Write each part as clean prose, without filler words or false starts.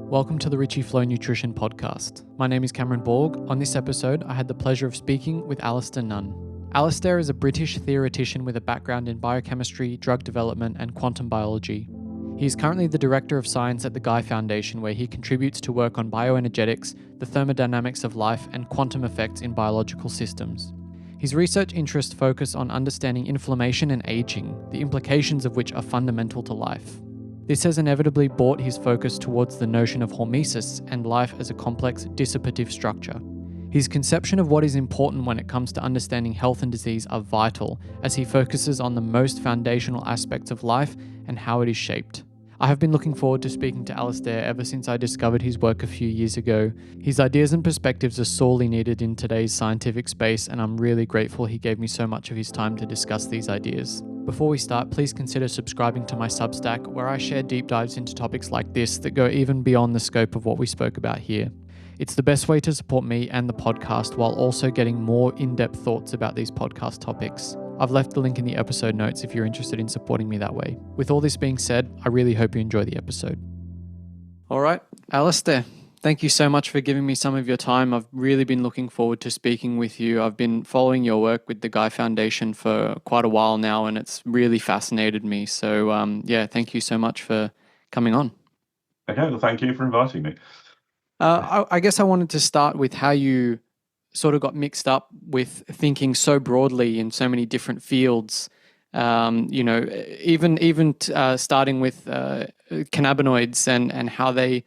Welcome to the Ricci Flow Nutrition Podcast. My name is Cameron Borg. On this episode, I had the pleasure of speaking with Alistair Nunn. Alistair is a British theoretician with a background in biochemistry, drug development, and quantum biology. He is currently the Director of Science at the Guy Foundation, where he contributes to work on bioenergetics, the thermodynamics of life, and quantum effects in biological systems. His research interests focus on understanding inflammation and aging, the implications of which are fundamental to life. This has inevitably brought his focus towards the notion of hormesis and life as a complex dissipative structure. His conception of what is important when it comes to understanding health and disease are vital, as he focuses on the most foundational aspects of life and how it is shaped. I have been looking forward to speaking to Alistair ever since I discovered his work a few years ago. His ideas and perspectives are sorely needed in today's scientific space, and I'm really grateful he gave me so much of his time to discuss these ideas. Before we start, please consider subscribing to my Substack, where I share deep dives into topics like this that go even beyond the scope of what we spoke about here. It's the best way to support me and the podcast while also getting more in-depth thoughts about these podcast topics. I've left the link in the episode notes if you're interested in supporting me that way. With all this being said, I really hope you enjoy the episode. All right, Alistair, thank you so much for giving me some of your time. I've really been looking forward to speaking with you. I've been following your work with the Guy Foundation for quite a while now, and it's really fascinated me. So, thank you so much for coming on. Okay, well, thank you for inviting me. I guess I wanted to start with how you sort of got mixed up with thinking so broadly in so many different fields. Starting with cannabinoids and how they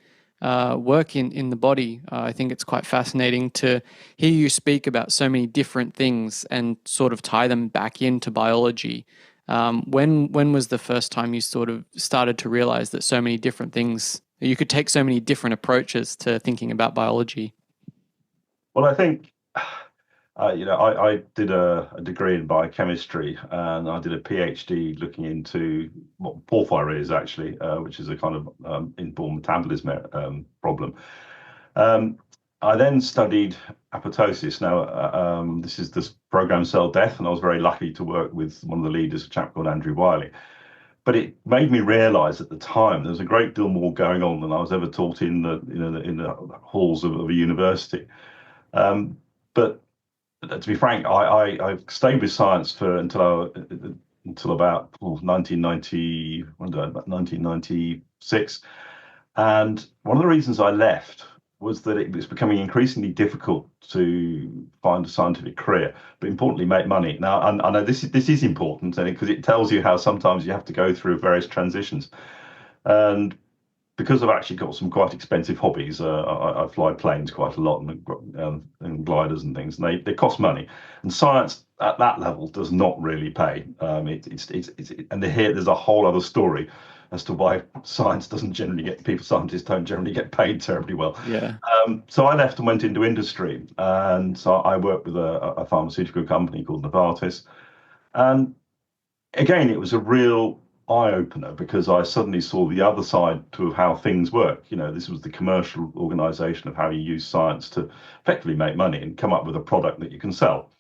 work in the body. I think it's quite fascinating to hear you speak about so many different things and sort of tie them back into biology. When was the first time you sort of started to realize that so many different things, you could take so many different approaches to thinking about biology? Well, I think, I did a degree in biochemistry, and I did a PhD looking into what porphyry is actually, which is a kind of inborn metabolism problem. I then studied apoptosis. Now, this is this programmed cell death, and I was very lucky to work with one of the leaders, a chap called Andrew Wiley. But it made me realise at the time there was a great deal more going on than I was ever taught in the halls of a university. But to be frank, I stayed with science until about 1996. And one of the reasons I left was that it was becoming increasingly difficult to find a scientific career, but importantly, make money. Now, I know this is important because it tells you how sometimes you have to go through various transitions. And because I've actually got some quite expensive hobbies, I fly planes quite a lot and gliders and things, and they cost money. And science at that level does not really pay. There's a whole other story as to why scientists don't generally get paid terribly well. Yeah. So I left and went into industry, and so I worked with a pharmaceutical company called Novartis, and again, it was a real eye-opener because I suddenly saw the other side to how things work. This was the commercial organization of how you use science to effectively make money and come up with a product that you can sell,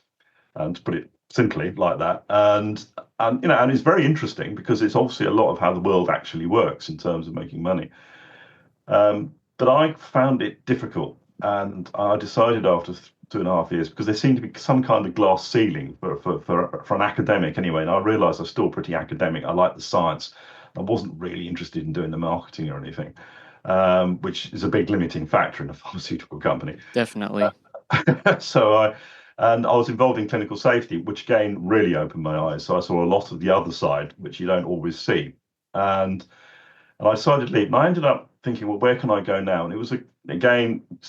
and to put it simply like that. And it's very interesting because it's obviously a lot of how the world actually works in terms of making money. But I found it difficult, and I decided after 2.5 years, because there seemed to be some kind of glass ceiling for an academic anyway, and I realised I was still pretty academic. I liked the science. I wasn't really interested in doing the marketing or anything, which is a big limiting factor in a pharmaceutical company. Definitely. And I was involved in clinical safety, which again really opened my eyes. So I saw a lot of the other side, which you don't always see. And I decided to leave. And I ended up thinking, well, where can I go now? And it was, I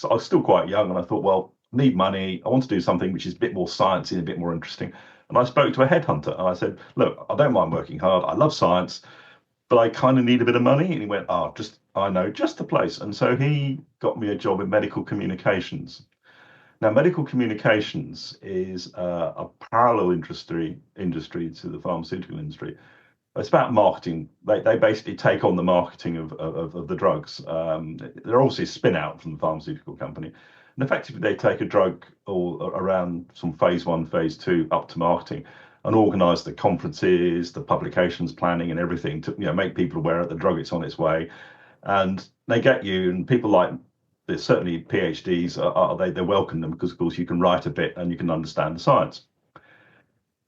was still quite young, and I thought, well, I need money. I want to do something which is a bit more sciencey and a bit more interesting. And I spoke to a headhunter, and I said, look, I don't mind working hard. I love science, but I kind of need a bit of money. And he went, I know just the place. And so he got me a job in medical communications. Now, medical communications is a parallel industry to the pharmaceutical industry. It's about marketing. They basically take on the marketing of the drugs. They're obviously a spin out from the pharmaceutical company. And effectively, they take a drug all around from phase 1, phase 2 up to marketing, and organise the conferences, the publications planning and everything to make people aware that the drug is on its way. and they get you, and people like, there's certainly PhDs, they welcome them because, of course, you can write a bit and you can understand the science.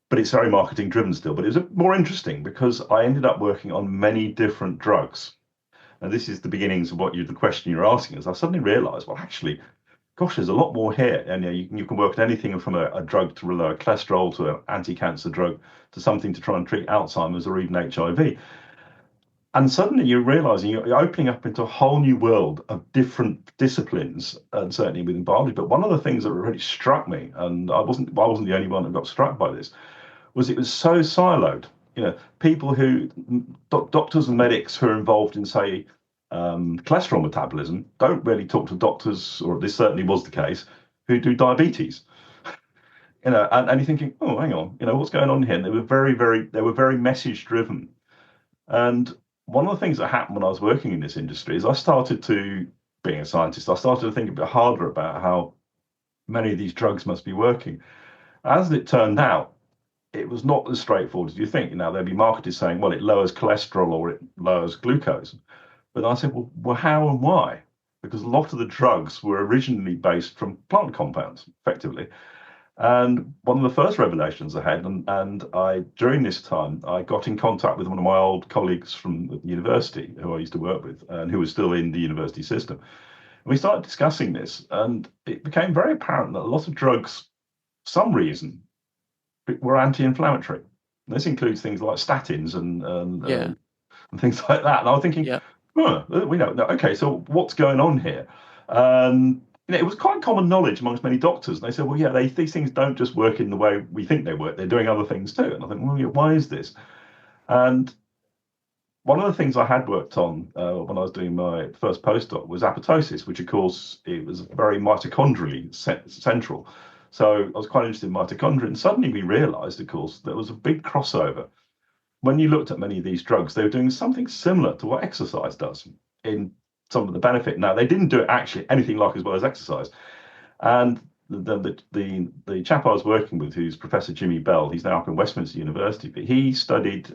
But it's very marketing driven still. But it was more interesting because I ended up working on many different drugs. And this is the beginnings of the question you're asking. Is I suddenly realised, well, actually, gosh, there's a lot more here. And you can work on anything from a drug to lower cholesterol to an anti-cancer drug to something to try and treat Alzheimer's or even HIV. And suddenly you're realizing you're opening up into a whole new world of different disciplines, and certainly within biology. But one of the things that really struck me, and I wasn't the only one that got struck by this, was it was so siloed. People doctors and medics who are involved in, say, cholesterol metabolism don't really talk to doctors, or this certainly was the case, who do diabetes. And you're thinking, oh, hang on, what's going on here? And they were very message driven. And one of the things that happened when I was working in this industry is being a scientist, I started to think a bit harder about how many of these drugs must be working. As it turned out, it was not as straightforward as you think. There'd be marketers saying, well, it lowers cholesterol or it lowers glucose. But I said, well, how and why? Because a lot of the drugs were originally based from plant compounds, effectively. And one of the first revelations I had, and during this time, I got in contact with one of my old colleagues from the university who I used to work with and who was still in the university system. And we started discussing this, and it became very apparent that a lot of drugs, for some reason, were anti-inflammatory. And this includes things like statins and things like that. And I was thinking, we don't know. Okay, so what's going on here? It was quite common knowledge amongst many doctors. And they said, well, yeah, these things don't just work in the way we think they work. They're doing other things too. And I think, well, yeah, why is this? And one of the things I had worked on when I was doing my first postdoc was apoptosis, which, of course, it was very mitochondrially central. So I was quite interested in mitochondria. And suddenly we realized, of course, there was a big crossover. When you looked at many of these drugs, they were doing something similar to what exercise does in some of the benefit. Now, they didn't do it actually anything like as well as exercise. And the chap I was working with, who's Professor Jimmy Bell, he's now up in Westminster University, but he studied,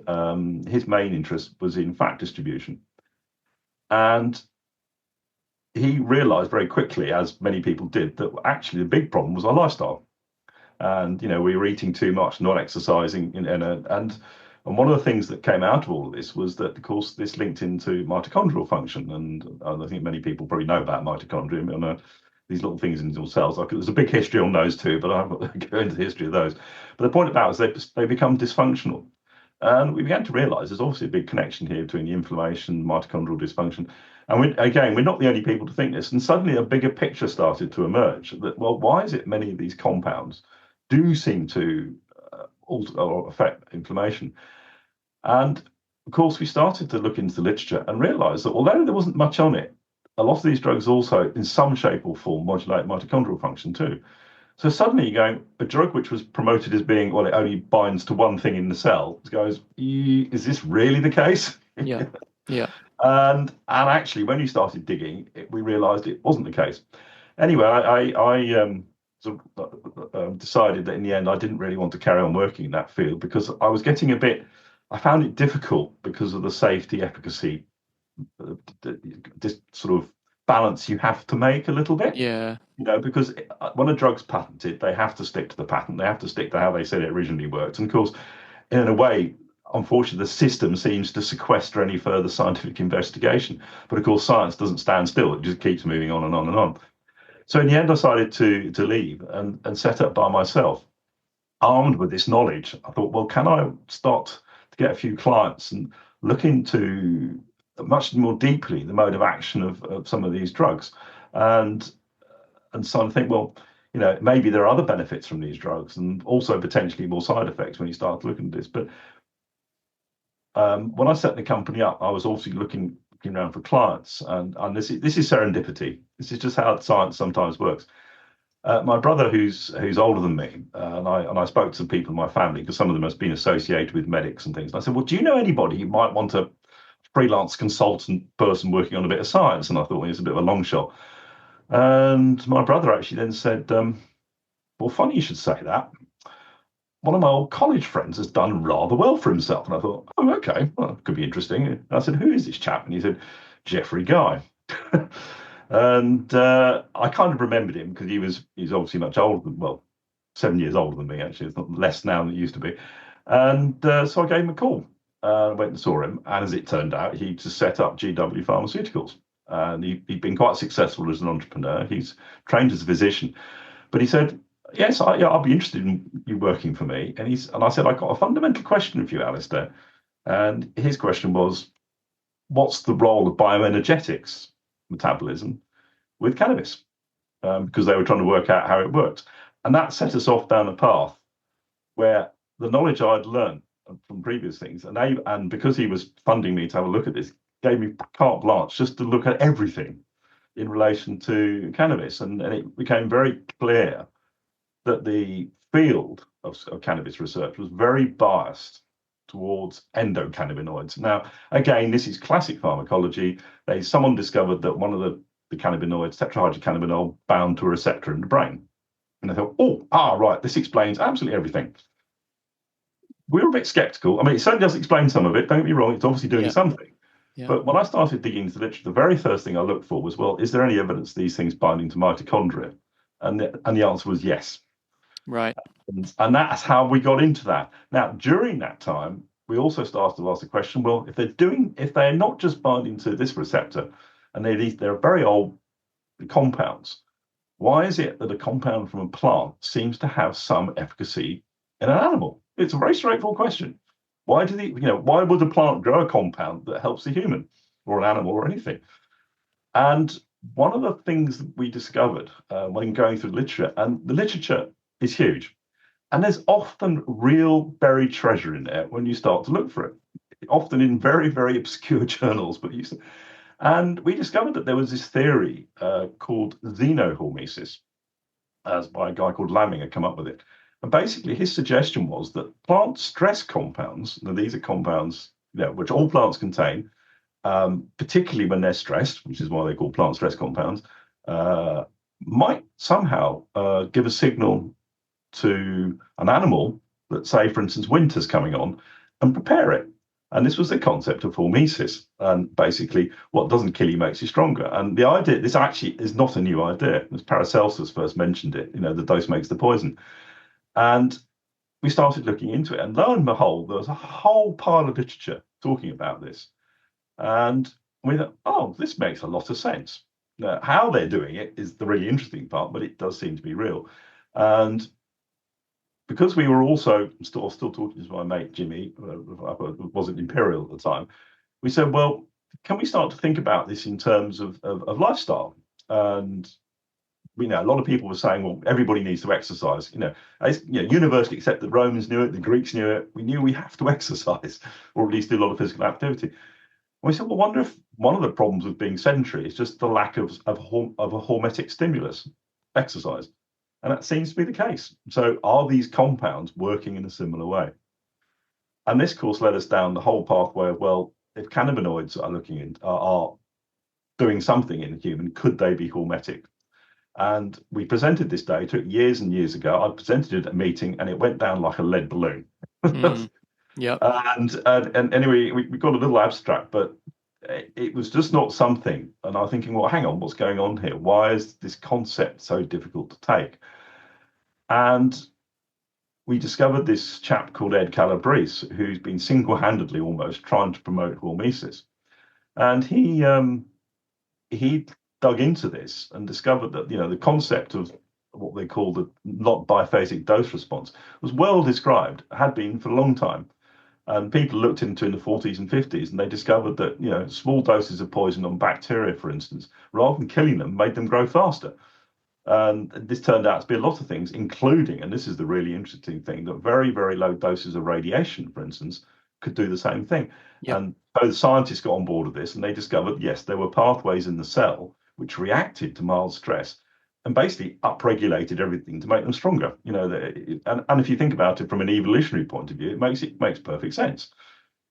his main interest was in fat distribution. And he realized very quickly, as many people did, that actually the big problem was our lifestyle. And, we were eating too much, not exercising, and one of the things that came out of all of this was that, of course, this linked into mitochondrial function. And I think many people probably know about mitochondria, these little things in your cells. There's a big history on those too, but I'm not going to go into the history of those. But the point about it is they become dysfunctional. And we began to realize there's obviously a big connection here between the inflammation, mitochondrial dysfunction. And we're not the only people to think this. And suddenly a bigger picture started to emerge that, well, why is it many of these compounds do seem to alter or affect inflammation? And of course, we started to look into the literature and realize that although there wasn't much on it, a lot of these drugs also, in some shape or form, modulate mitochondrial function too. So suddenly you're going, a drug which was promoted as being, well, it only binds to one thing in the cell, goes, is this really the case? Yeah. And actually, when you started digging, we realized it wasn't the case. Anyway, I decided that in the end, I didn't really want to carry on working in that field because I was getting I found it difficult because of the safety, efficacy, this sort of balance you have to make a little bit. Yeah. Because when a drug's patented, they have to stick to the patent. They have to stick to how they said it originally worked. And of course, in a way, unfortunately, the system seems to sequester any further scientific investigation. But of course, science doesn't stand still. It just keeps moving on and on and on. So in the end, I decided to leave and set up by myself. Armed with this knowledge, I thought, well, can I start to get a few clients and look into much more deeply the mode of action of some of these drugs, and so I think, well, maybe there are other benefits from these drugs, and also potentially more side effects when you start looking at this. But when I set the company up, I was also looking around for clients, and this is serendipity. This is just how science sometimes works. My brother, who's older than me, and I spoke to people in my family because some of them have been associated with medics and things. And I said, well, do you know anybody who might want a freelance consultant person working on a bit of science? And I thought, well, it's a bit of a long shot. And my brother actually then said, well, funny you should say that. One of my old college friends has done rather well for himself. And I thought, oh, okay, well, it could be interesting. And I said, who is this chap? And he said, Jeffrey Guy. And I kind of remembered him because he's obviously much older than, well, 7 years older than me, actually. It's not less now than it used to be. And so I gave him a call. Went and saw him. And as it turned out, he just set up GW Pharmaceuticals. And he'd been quite successful as an entrepreneur. He's trained as a physician. But he said, yes, I'll be interested in you working for me. And I said, I've got a fundamental question for you, Alistair. And his question was, what's the role of bioenergetics, metabolism, with cannabis? Because they were trying to work out how it worked. And that set us off down a path where the knowledge I'd learned from previous things, and because he was funding me to have a look at this, gave me carte blanche just to look at everything in relation to cannabis. And it became very clear that the field of cannabis research was very biased towards endocannabinoids. Now, again, this is classic pharmacology. Someone discovered that one of the cannabinoids, tetrahydrocannabinol, bound to a receptor in the brain. And they thought, right, this explains absolutely everything. We were a bit skeptical. I mean, it certainly does explain some of it. Don't get me wrong, it's obviously doing something. Yeah. But when I started digging into the literature, the very first thing I looked for was, well, is there any evidence these things binding to mitochondria? And the answer was yes. Right. And that's how we got into that. Now, during that time, we also started to ask the question, well, if they're not just binding to this receptor, and they're very old compounds, why is it that a compound from a plant seems to have some efficacy in an animal? It's a very straightforward question. Why would a plant grow a compound that helps a human or an animal or anything? And one of the things that we discovered when going through the literature, and the literature is huge, and there's often real buried treasure in there when you start to look for it, often in very, very obscure journals. And we discovered that there was this theory called xenohormesis, as by a guy called Lamming had come up with it. And basically, his suggestion was that plant stress compounds, now these are compounds which all plants contain, particularly when they're stressed, which is why they're called plant stress compounds, might somehow give a signal to an animal that, say, for instance, winter's coming on, and prepare it. And this was the concept of hormesis. And basically, what doesn't kill you makes you stronger. And the idea, this actually is not a new idea. As Paracelsus first mentioned it, the dose makes the poison. And we started looking into it. And lo and behold, there was a whole pile of literature talking about this. And we thought, this makes a lot of sense. Now, how they're doing it is the really interesting part, but it does seem to be real. And because we were also still talking to my mate Jimmy, who wasn't Imperial at the time, we said, well, can we start to think about this in terms of lifestyle? And we know a lot of people were saying, well, everybody needs to exercise. Universally accept that Romans knew it, the Greeks knew it. We knew we have to exercise, or at least do a lot of physical activity. And we said, well, wonder if one of the problems with being sedentary is just the lack of a hormetic stimulus, exercise. And that seems to be the case. So are these compounds working in a similar way? And this course led us down the whole pathway of, well, if cannabinoids are doing something in a human, could they be hormetic? And we presented this data years and years ago. I presented it at a meeting, and it went down like a lead balloon. Yeah. And anyway, we got a little abstract, but it was just not something. And I'm thinking, well, hang on, what's going on here? Why is this concept so difficult to take? And we discovered this chap called Ed Calabrese, who's been single-handedly almost trying to promote hormesis. And he dug into this and discovered that the concept of what they call the not biphasic dose response was well described, had been for a long time. And people looked into in the 40s and 50s, and they discovered that small doses of poison on bacteria, for instance, rather than killing them, made them grow faster. And this turned out to be a lot of things, including, and this is the really interesting thing, that very, very low doses of radiation, for instance, could do the same thing. Yep. And so the scientists got on board with this, and they discovered, yes, there were pathways in the cell which reacted to mild stress and basically upregulated everything to make them stronger. And if you think about it from an evolutionary point of view, it makes perfect sense.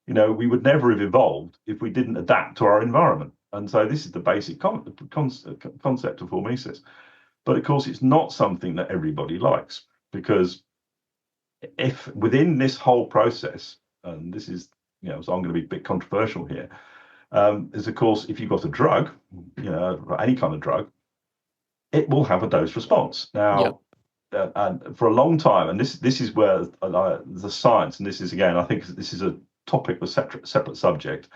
We would never have evolved if we didn't adapt to our environment. And so this is the basic concept of hormesis. But of course, it's not something that everybody likes, because if within this whole process, and this is, so I'm going to be a bit controversial here, is, of course, if you've got a drug, any kind of drug, it will have a dose response. Now, and for a long time, and this is where the science, and this is, again, I think this is a topic, a separate subject,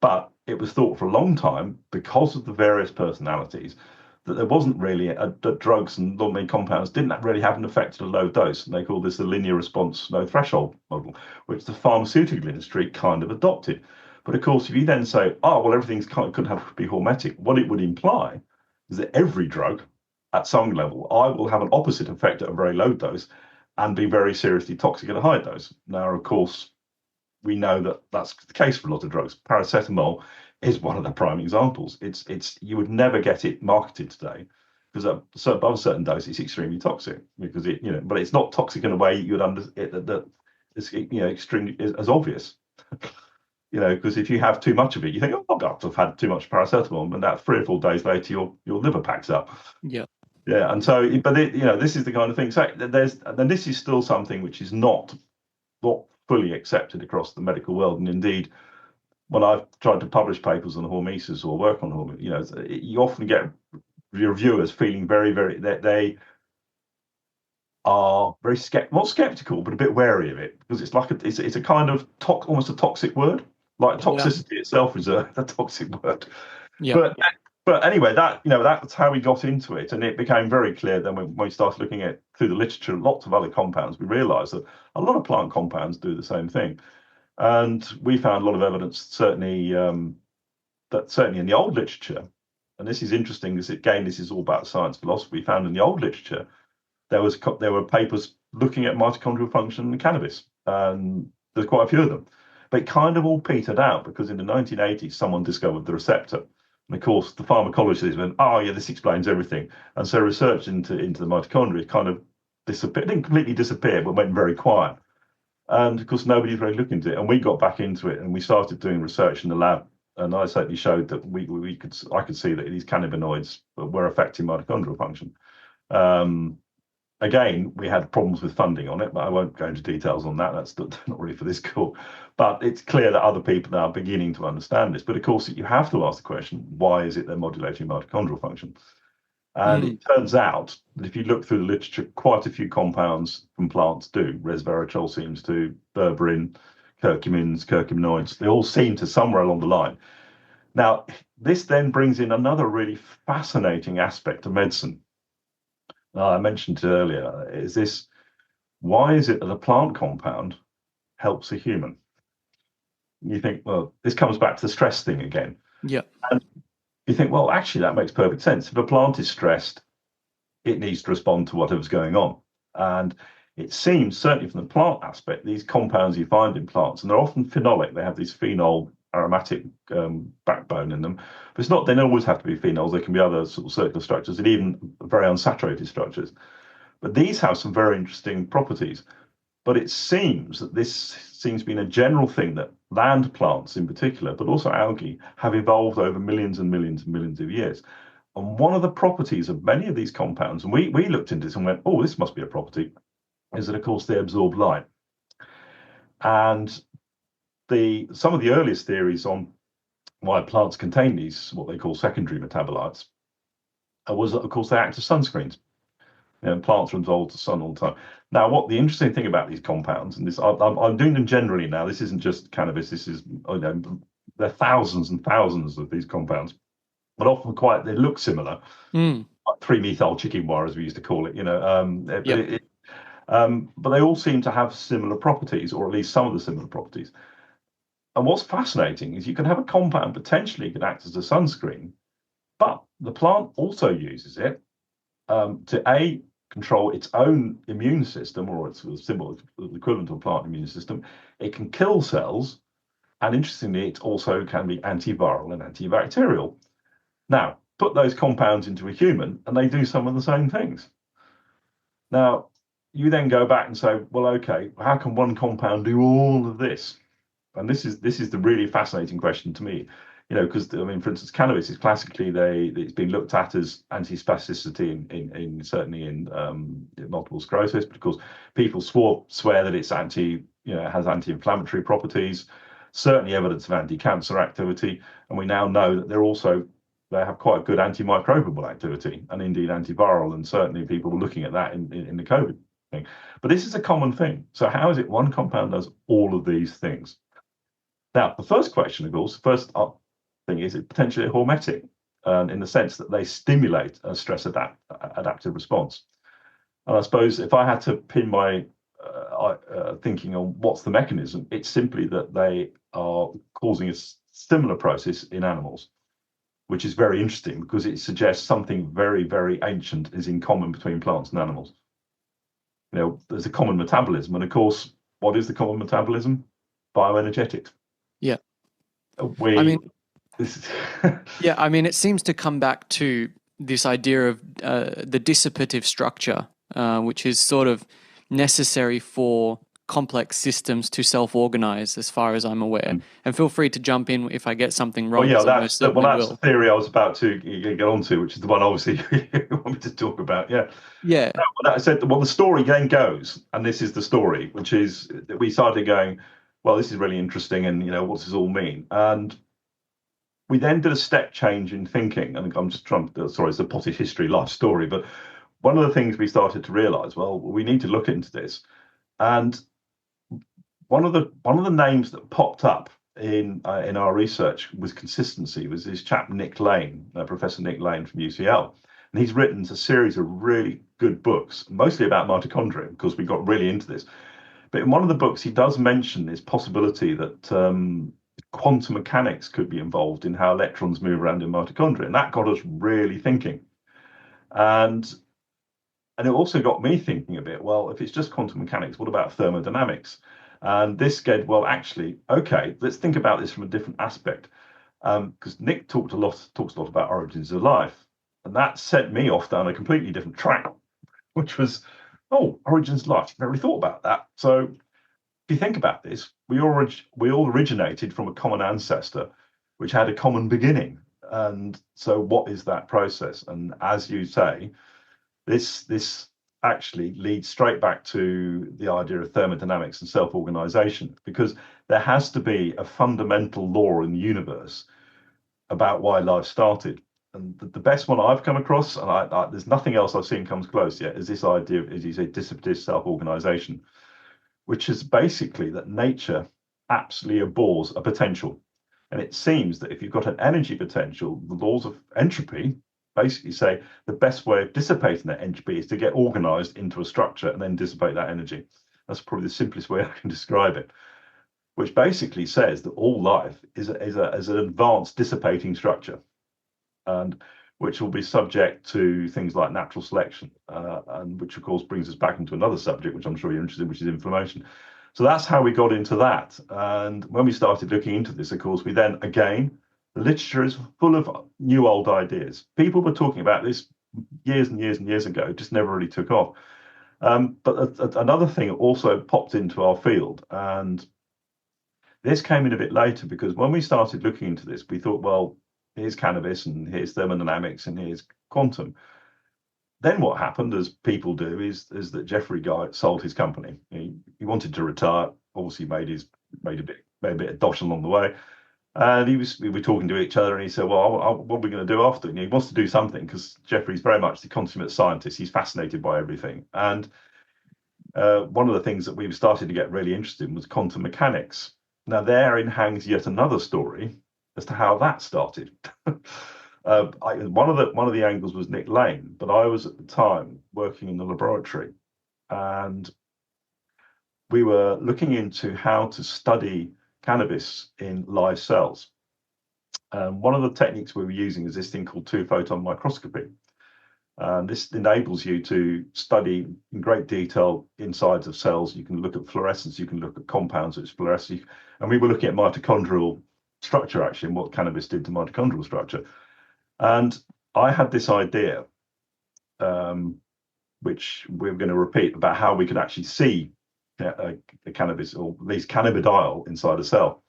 but it was thought for a long time, because of the various personalities, that there wasn't really that drugs and long-chain compounds didn't really have an effect at a low dose, and they call this the linear response no threshold model, which the pharmaceutical industry kind of adopted. But of course, if you then say, oh well, everything's couldn't have to be hormetic, what it would imply is that every drug at some level I will have an opposite effect at a very low dose and be very seriously toxic at a high dose. Now, of course, we know that that's the case for a lot of drugs. Paracetamol is one of the prime examples. It's you would never get it marketed today because above a certain dose, it's extremely toxic because but it's not toxic in a way you would that is extremely as obvious. Because if you have too much of it, you think, oh, I've had too much paracetamol, and that 3 or 4 days later, your liver packs up. Yeah. Yeah, and so, but this is the kind of thing. So this is still something which is not fully accepted across the medical world, and indeed, when I've tried to publish papers on hormesis or work on hormesis, you often get reviewers feeling very, very that they are very not skeptical, but a bit wary of it because it's like it's a kind of almost a toxic word. Like toxicity itself is a toxic word. Yeah. But anyway, that's how we got into it, and it became very clear then when we started looking at through the literature, lots of other compounds. We realised that a lot of plant compounds do the same thing, and we found a lot of evidence certainly in the old literature. And this is interesting because again, this is all about science philosophy. We found in the old literature there were papers looking at mitochondrial function in cannabis, and there's quite a few of them. But it kind of all petered out because in the 1980s, someone discovered the receptor. And of course, the pharmacologists went, oh, yeah, this explains everything. And so research into the mitochondria kind of disappeared, didn't completely disappear, but went very quiet. And of course, nobody's really looking into it. And we got back into it and we started doing research in the lab. And I certainly showed that I could see that these cannabinoids were affecting mitochondrial function. Again, we had problems with funding on it, but I won't go into details on that. That's not really for this call. But it's clear that other people are beginning to understand this. But of course, you have to ask the question, why is it they're modulating mitochondrial function? And it turns out that if you look through the literature, quite a few compounds from plants do. Resveratrol seems to, berberine, curcumins, curcuminoids, they all seem to somewhere along the line. Now, this then brings in another really fascinating aspect of medicine. I mentioned earlier, why is it that a plant compound helps a human? You think, well, this comes back to the stress thing again. Yeah. And you think, well, actually, that makes perfect sense. If a plant is stressed, it needs to respond to whatever's going on. And it seems, certainly from the plant aspect, these compounds you find in plants, and they're often phenolic, they have this phenol aromatic backbone in them. But it's not, they don't always have to be phenols, they can be other sort of circular structures and even very unsaturated structures. But these have some very interesting properties. But it seems that this seems to be a general thing that land plants in particular, but also algae, have evolved over millions and millions and millions of years. And one of the properties of many of these compounds, and we looked into this and went, oh, this must be a property, is that, of course, they absorb light. And some of the earliest theories on why plants contain these, what they call secondary metabolites, was that, of course, they act as sunscreens. Plants are involved in the sun all the time. Now, what the interesting thing about these compounds, and this I'm doing them generally now, this isn't just cannabis, this is, there are thousands and thousands of these compounds, but often they look similar. Like 3-methyl chicken wire, as we used to call it, but they all seem to have similar properties, or at least some of the similar properties. And what's fascinating is you can have a compound potentially can act as a sunscreen, but the plant also uses it to control its own immune system, or its symbol equivalent to a plant immune system. It can kill cells, and interestingly, it also can be antiviral and antibacterial. Now, put those compounds into a human, and they do some of the same things. Now, you then go back and say, well, okay, how can one compound do all of this? And this is the really fascinating question to me, because I mean, for instance, cannabis is classically it's been looked at as anti-spasticity in certainly in multiple sclerosis, but of course, people swear that it's has anti-inflammatory properties. certainly evidence of anti-cancer activity, and we now know that they have quite good antimicrobial activity and indeed antiviral, and certainly people were looking at that in the COVID thing. But this is a common thing. So how is it one compound does all of these things? Now, the first question, of course, first thing is it potentially hormetic, in the sense that they stimulate a stress adaptive response. And I suppose if I had to pin my thinking on what's the mechanism, it's simply that they are causing a similar process in animals, which is very interesting because it suggests something very, very ancient is in common between plants and animals. There's a common metabolism, and of course, what is the common metabolism? Bioenergetics. Yeah. Yeah, I mean, it seems to come back to this idea of the dissipative structure, which is sort of necessary for complex systems to self-organize, as far as I'm aware. And feel free to jump in if I get something wrong. That's the theory I was about to get onto, which is the one obviously you want me to talk about. Yeah. I said, well, the story then goes, and this is the story, which is that we started going, well, this is really interesting, and what does this all mean? And we then did a step change in thinking, and I'm just trying to, sorry, it's a potted history life story, but one of the things we started to realize, well, we need to look into this. And one of the names that popped up in our research was consistency, was this chap Nick Lane, Professor Nick Lane from UCL. And he's written a series of really good books, mostly about mitochondria, because we got really into this. But in one of the books, he does mention this possibility that quantum mechanics could be involved in how electrons move around in mitochondria. And that got us really thinking. And it also got me thinking a bit, well, if it's just quantum mechanics, what about thermodynamics? And this said, well, actually, okay, let's think about this from a different aspect. Because Nick talks a lot about origins of life. And that set me off down a completely different track, which was, origins of life. Never really thought about that. So if you think about this, we all originated from a common ancestor, which had a common beginning. And so what is that process? And as you say, this actually leads straight back to the idea of thermodynamics and self-organization, because there has to be a fundamental law in the universe about why life started. And the best one I've come across, and there's nothing else I've seen comes close yet, is this idea of, as you say, dissipative self-organization, which is basically that nature absolutely abhors a potential. And it seems that if you've got an energy potential, the laws of entropy basically say the best way of dissipating that entropy is to get organized into a structure and then dissipate that energy. That's probably the simplest way I can describe it, which basically says that all life is an advanced dissipating structure, and which will be subject to things like natural selection, and which of course brings us back into another subject, which I'm sure you're interested in, which is inflammation. So that's how we got into that. And when we started looking into this, of course, we then, again, the literature is full of new old ideas. People were talking about this years and years and years ago, it just never really took off. But another thing also popped into our field, and this came in a bit later, because when we started looking into this, we thought, well, here's cannabis and here's thermodynamics and here's quantum. Then what happened, as people do, is that Jeffrey Guy sold his company. He wanted to retire, obviously made a bit of dosh along the way. And we were talking to each other, and he said, well, what are we going to do after? He wants to do something, because Jeffrey's very much the consummate scientist. He's fascinated by everything. And one of the things that we started to get really interested in was quantum mechanics. Now, therein hangs yet another story as to how that started. One of the angles was Nick Lane, but I was at the time working in the laboratory, and we were looking into how to study cannabis in live cells. One of the techniques we were using is this thing called two-photon microscopy. This enables you to study in great detail insides of cells. You can look at fluorescence, you can look at compounds which fluoresce, and we were looking at mitochondrial structure, actually, and what cannabis did to mitochondrial structure. And I had this idea, which we're going to repeat, about how we could actually see a cannabis, or at least cannabidiol, inside a cell.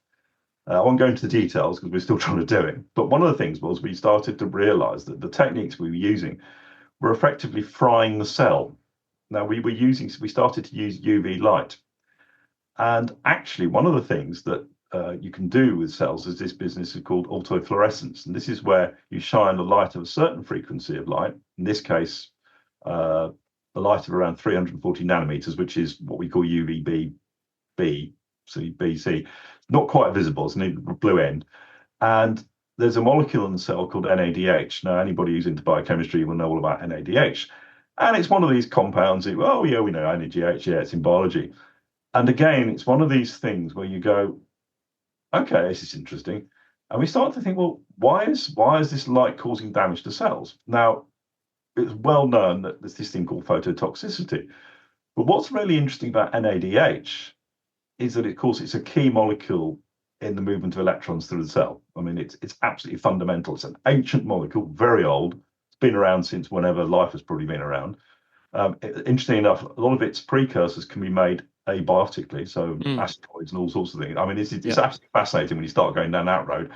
I won't go into the details because we're still trying to do it. But one of the things was we started to realize that the techniques we were using were effectively frying the cell. Now, we started to use UV light. And actually, one of the things that you can do with cells is this business is called autofluorescence. And this is where you shine a light of a certain frequency of light, in this case, a light of around 340 nanometers, which is what we call UVB B, BC. Not quite visible, it's a blue end. And there's a molecule in the cell called NADH. Now, anybody who's into biochemistry will know all about NADH. And it's one of these compounds that, oh, yeah, we know NADH, yeah, it's in biology. And again, it's one of these things where you go, okay, this is interesting. And we start to think, well, why is this light causing damage to cells? Now, it's well known that there's this thing called phototoxicity. But what's really interesting about NADH is that, of course, it's a key molecule in the movement of electrons through the cell. I mean, it's absolutely fundamental. It's an ancient molecule, very old. It's been around since whenever life has probably been around. Interesting enough, a lot of its precursors can be made abiotically, so acidoids and all sorts of things. I mean, it's absolutely fascinating when you start going down that road.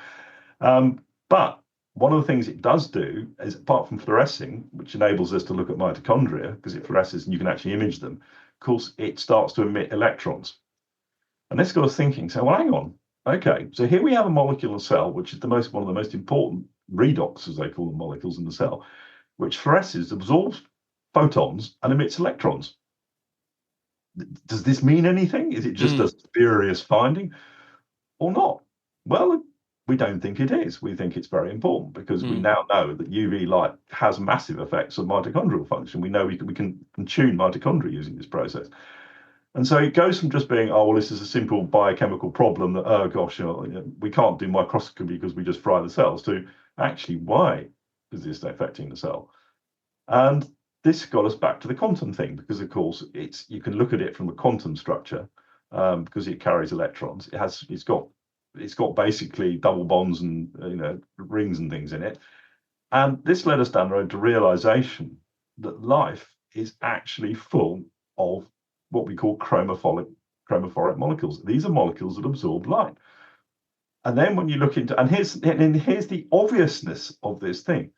But one of the things it does do is, apart from fluorescing, which enables us to look at mitochondria, because it fluoresces and you can actually image them, of course, it starts to emit electrons. And this got us thinking, so, well, hang on. Okay, so here we have a molecule in a cell, which is one of the most important redox, as they call them, molecules in the cell, which fluoresces, absorbs photons, and emits electrons. Does this mean anything? Is it just a spurious finding or not? Well, we don't think it is. We think it's very important because we now know that UV light has massive effects on mitochondrial function. We know we can tune mitochondria using this process. And so it goes from just being, oh, well, this is a simple biochemical problem that, oh, gosh, we can't do microscopy because we just fry the cells, to actually, why is this affecting the cell? And this got us back to the quantum thing, because, of course, you can look at it from a quantum structure because it carries electrons. It's got basically double bonds and rings and things in it. And this led us down the road to realization that life is actually full of what we call chromophoric molecules. These are molecules that absorb light. And then when you look into, and here's the obviousness of this thing.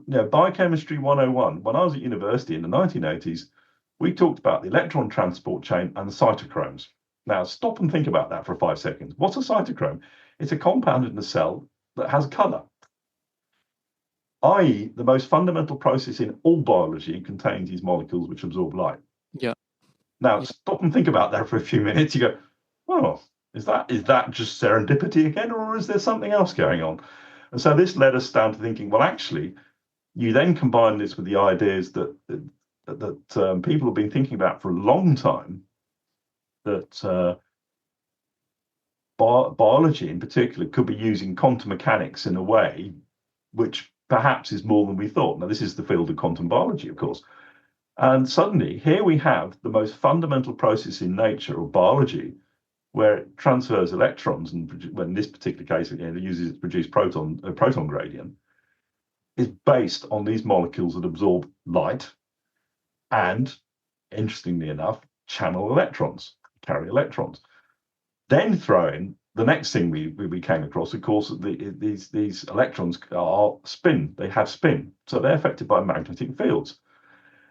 Biochemistry 101, when I was at university in the 1980s, we talked about the electron transport chain and the cytochromes. Now, stop and think about that for 5 seconds. What's a cytochrome? It's a compound in the cell that has color, i.e., the most fundamental process in all biology contains these molecules which absorb light. Yeah. Now, stop and think about that for a few minutes. You go, oh, is that just serendipity again, or is there something else going on? And so this led us down to thinking, well, actually, you then combine this with the ideas that people have been thinking about for a long time, that biology in particular could be using quantum mechanics in a way which perhaps is more than we thought. Now, this is the field of quantum biology, of course. And suddenly, here we have the most fundamental process in nature, or biology, where it transfers electrons, and in this particular case, it uses it to produce a proton gradient, is based on these molecules that absorb light and, interestingly enough, channel electrons, carry electrons. Then throw in the next thing we came across, of course, these electrons are spin. They have spin, so they're affected by magnetic fields.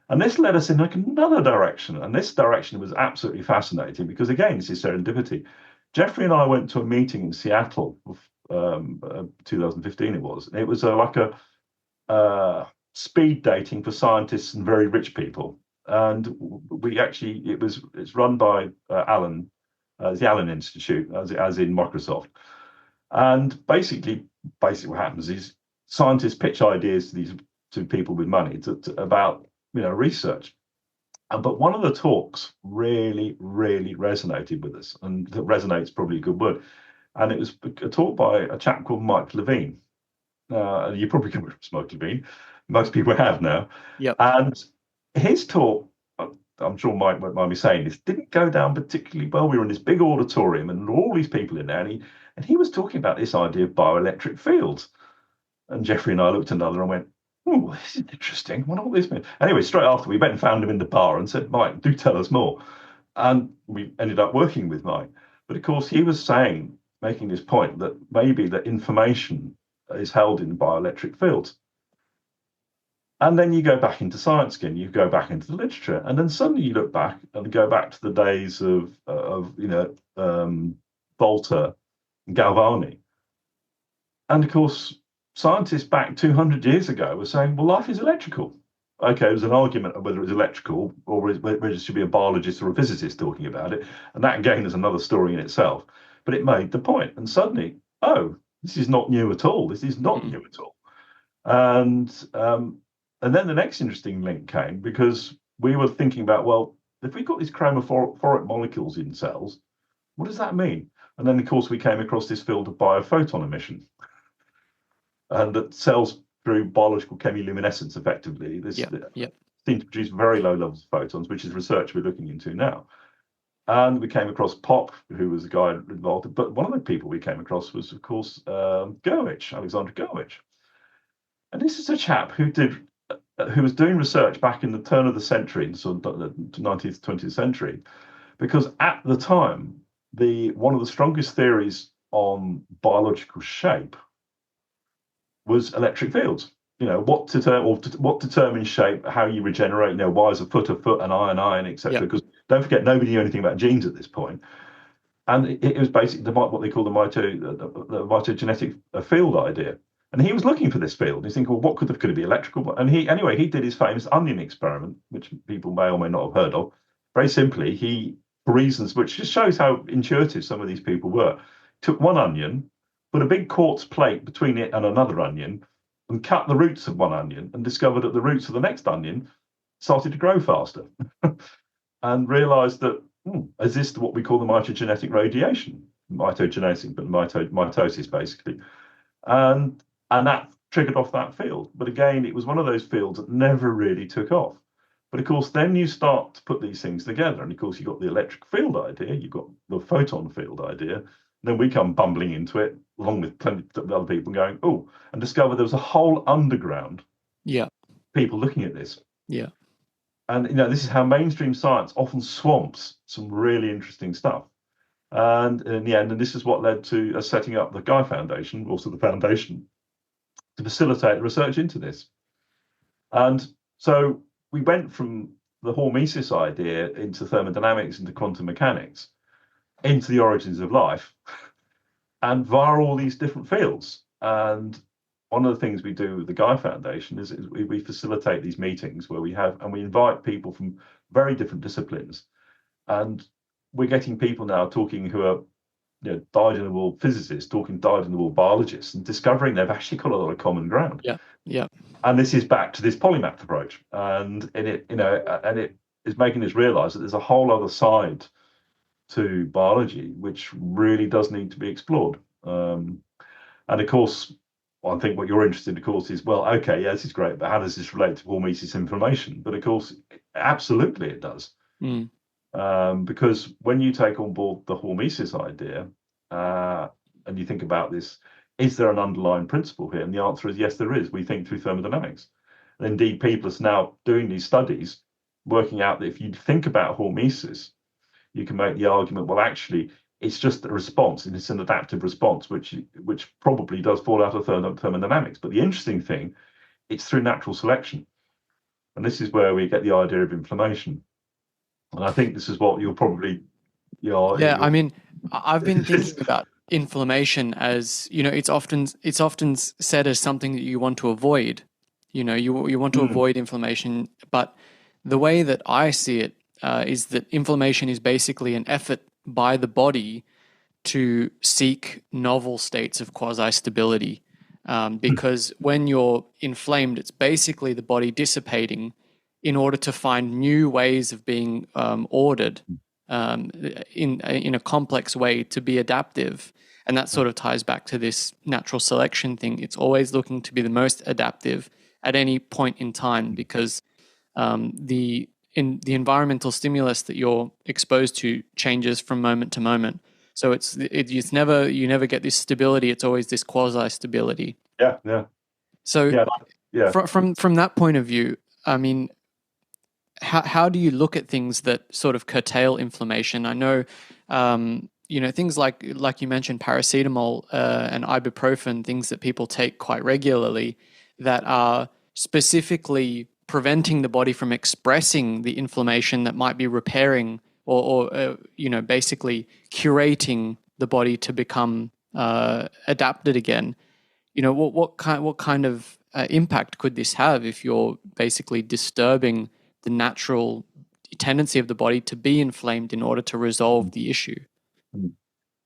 And this led us in another direction. And this direction was absolutely fascinating because, again, this is serendipity. Jeffrey and I went to a meeting in Seattle, 2015 it was. It was like a speed dating for scientists and very rich people. And it's run by Alan, the Allen Institute, as in Microsoft. And basically what happens is scientists pitch ideas to people with money about research. But one of the talks really, really resonated with us, and resonates probably a good word. And it was a talk by a chap called Mike Levine. You probably can remember Mike Levine. Most people have now. Yep. And his talk, I'm sure Mike won't mind me saying this, didn't go down particularly well. We were in this big auditorium and all these people in there, and he was talking about this idea of bioelectric fields. And Jeffrey and I looked at another and went, oh, this is interesting. I wonder what this means. Anyway, straight after, we went and found him in the bar and said, Mike, do tell us more. And we ended up working with Mike. But of course, he was making this point that maybe the information is held in bioelectric fields. And then you go back into science again, you go back into the literature, and then suddenly you look back and go back to the days of Volta, and Galvani. And of course, scientists back 200 years ago were saying, well, life is electrical. Okay, it was an argument of whether it was electrical or whether it should be a biologist or a physicist talking about it. And that, again, is another story in itself. But it made the point. And suddenly, oh, this is not new at all. This is not new at all. And then the next interesting link came because we were thinking about, well, if we've got these chromophoric molecules in cells, what does that mean? And then, of course, we came across this field of biophoton emission. And that cells, through biological chemiluminescence, effectively, seem to produce very low levels of photons, which is research we're looking into now. And we came across Pop, who was the guy involved. But one of the people we came across was, of course, Alexander Gerwich. And this is a chap who was doing research back in the turn of the century, so the 19th, 20th century, because at the time, one of the strongest theories on biological shape was electric fields. What determines shape, how you regenerate. Why is a foot, an iron, etc. Because don't forget, nobody knew anything about genes at this point, and it was basically what they call the mitogenetic field idea. And he was looking for this field. He's thinking, well, could it be electrical? And he did his famous onion experiment, which people may or may not have heard of. Very simply, for reasons which just shows how intuitive some of these people were, took one onion, put a big quartz plate between it and another onion, and cut the roots of one onion, and discovered that the roots of the next onion started to grow faster, and realized that is this what we call the mitogenetic radiation, mitogenesis, but mitosis basically, and that triggered off that field. But again, it was one of those fields that never really took off. But of course, then you start to put these things together, and of course, you've got the electric field idea, you've got the photon field idea. Then we come bumbling into it, along with plenty of other people, going, and discover there was a whole underground. People looking at this. And this is how mainstream science often swamps some really interesting stuff. And in the end, and this is what led to us setting up the Guy Foundation, also the foundation, to facilitate the research into this. And so we went from the hormesis idea into thermodynamics, into quantum mechanics, into the origins of life, and via all these different fields. And one of the things we do with the Guy Foundation is we facilitate these meetings where we invite people from very different disciplines. And we're getting people now talking who are dyed-in-the-wool physicists, talking dyed-in-the-wool biologists, and discovering they've actually got a lot of common ground. And this is back to this polymath approach. And it is making us realize that there's a whole other side to biology, which really does need to be explored. And of course, I think what you're interested in, of course, is, well, okay, yeah, this is great, but how does this relate to hormesis inflammation? But of course, absolutely it does. Because when you take on board the hormesis idea, and you think about this, is there an underlying principle here? And the answer is yes, there is. We think through thermodynamics. And indeed, people are now doing these studies, working out that if you think about hormesis, you can make the argument, well, actually, it's just a response, and it's an adaptive response, which probably does fall out of thermodynamics. But the interesting thing, it's through natural selection. And this is where we get the idea of inflammation. And I think this is what you'll probably... I mean, I've been thinking about inflammation as, it's often said as something that you want to avoid. You want to avoid inflammation, but the way that I see it is that inflammation is basically an effort by the body to seek novel states of quasi-stability. Because when you're inflamed, it's basically the body dissipating in order to find new ways of being ordered in a complex way to be adaptive. And that sort of ties back to this natural selection thing. It's always looking to be the most adaptive at any point in time, because the environmental stimulus that you're exposed to changes from moment to moment. So you never get this stability. It's always this quasi-stability. So from that point of view, I mean, how do you look at things that sort of curtail inflammation? I know, things like you mentioned, paracetamol and ibuprofen, things that people take quite regularly that are specifically preventing the body from expressing the inflammation that might be repairing or basically curating the body to become adapted again. What kind of impact could this have if you're basically disturbing the natural tendency of the body to be inflamed in order to resolve the issue?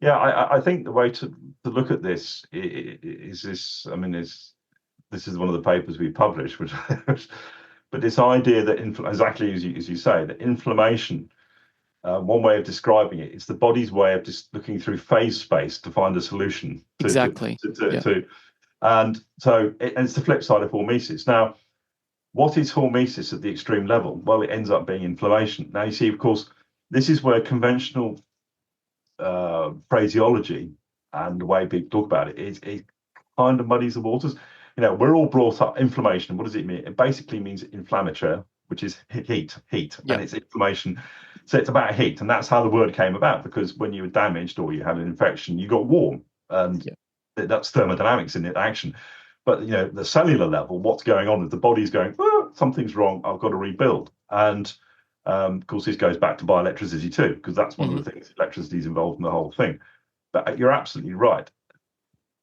Yeah, I think the way to look at this is this. I mean, this is one of the papers we published, which, but this idea that exactly as you say, that inflammation. One way of describing it is the body's way of just looking through phase space to find a solution. Exactly. And so it's the flip side of hormesis. Now, what is hormesis at the extreme level? Well, it ends up being inflammation. Now, you see, of course, this is where conventional phraseology and the way people talk about it kind of muddies the waters. We're all brought up inflammation. What does it mean? It basically means inflammature, which is heat, and it's inflammation. So it's about heat, and that's how the word came about, because when you were damaged or you had an infection, you got warm, and that's thermodynamics in action. But the cellular level, what's going on is the body's going, oh, something's wrong, I've got to rebuild. And of course, this goes back to bioelectricity too, because that's one of the things. Electricity is involved in the whole thing. But you're absolutely right.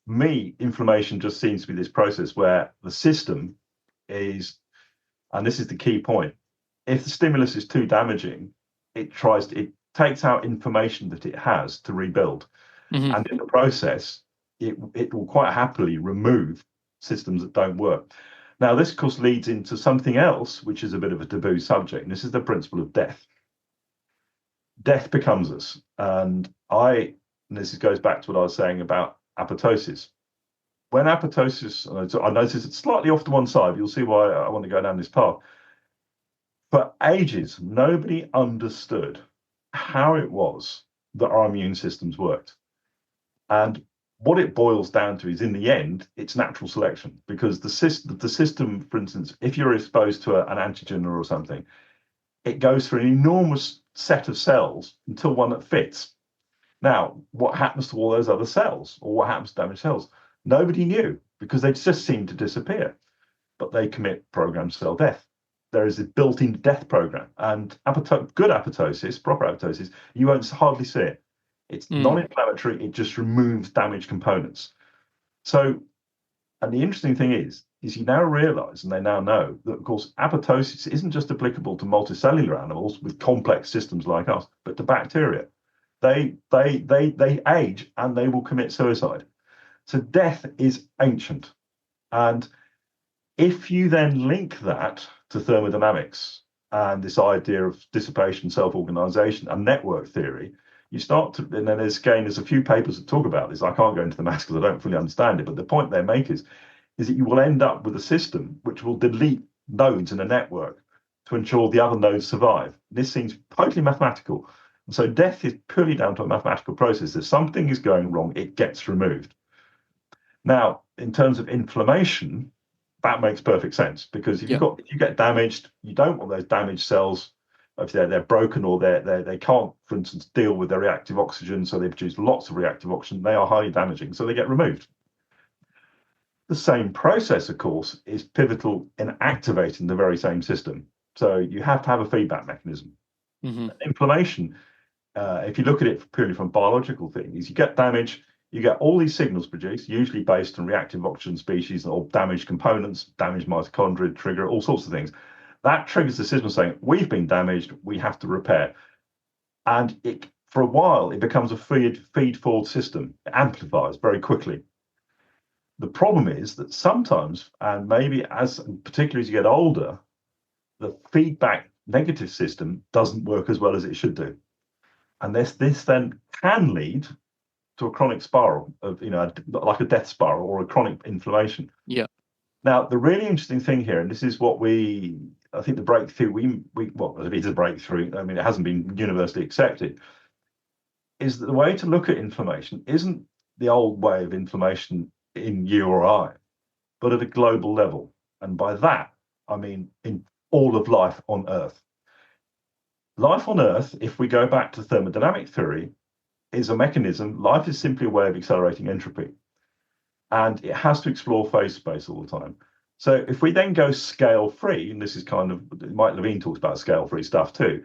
Inflammation just seems to be this process where the system is, and this is the key point, if the stimulus is too damaging, it takes out information that it has to rebuild. And in the process, it will quite happily remove systems that don't work. Now, this, of course, leads into something else, which is a bit of a taboo subject, and this is the principle of death. Death becomes us. And this goes back to what I was saying about apoptosis. When apoptosis, I notice it's slightly off to one side, you'll see why I want to go down this path. For ages, nobody understood how it was that our immune systems worked. And what it boils down to is, in the end, it's natural selection, because the system, for instance, if you're exposed to an antigen or something, it goes through an enormous set of cells until one that fits. Now, what happens to all those other cells, or what happens to damaged cells? Nobody knew, because they just seem to disappear, but they commit programmed cell death. There is a built-in death program, and good apoptosis, proper apoptosis, you won't hardly see it. It's non-inflammatory, it just removes damaged components. So, and the interesting thing is you now realize, and they now know, that of course apoptosis isn't just applicable to multicellular animals with complex systems like us, but to bacteria. They age and they will commit suicide. So death is ancient. And if you then link that to thermodynamics and this idea of dissipation, self-organization, and network theory, you start to, and then there's a few papers that talk about this. I can't go into the maths because I don't fully understand it, but the point they make is that you will end up with a system which will delete nodes in a network to ensure the other nodes survive. This seems totally mathematical. And so death is purely down to a mathematical process. If something is going wrong, it gets removed. Now, in terms of inflammation, that makes perfect sense, because if you get damaged, you don't want those damaged cells, if they're broken or they can't, for instance, deal with their reactive oxygen, so they produce lots of reactive oxygen, they are highly damaging, so they get removed. The same process, of course, is pivotal in activating the very same system. So you have to have a feedback mechanism. Inflammation, if you look at it purely from biological things, you get damage, you get all these signals produced, usually based on reactive oxygen species or damaged components, damaged mitochondria, trigger, all sorts of things. That triggers the signal saying, we've been damaged, we have to repair. And for a while, it becomes a feed-forward system. It amplifies very quickly. The problem is that sometimes, and maybe particularly as you get older, the feedback negative system doesn't work as well as it should do. And this then can lead to a chronic spiral of, like a death spiral or a chronic inflammation. Yeah. Now, the really interesting thing here, and this is what I think the breakthrough, well, it is a breakthrough, I mean, it hasn't been universally accepted, is that the way to look at inflammation isn't the old way of inflammation in you or I, but at a global level. And by that, I mean in all of life on Earth. Life on Earth, if we go back to thermodynamic theory, is a mechanism. Life is simply a way of accelerating entropy. And it has to explore phase space all the time. So if we then go scale free, and this is kind of, Mike Levine talks about scale free stuff too,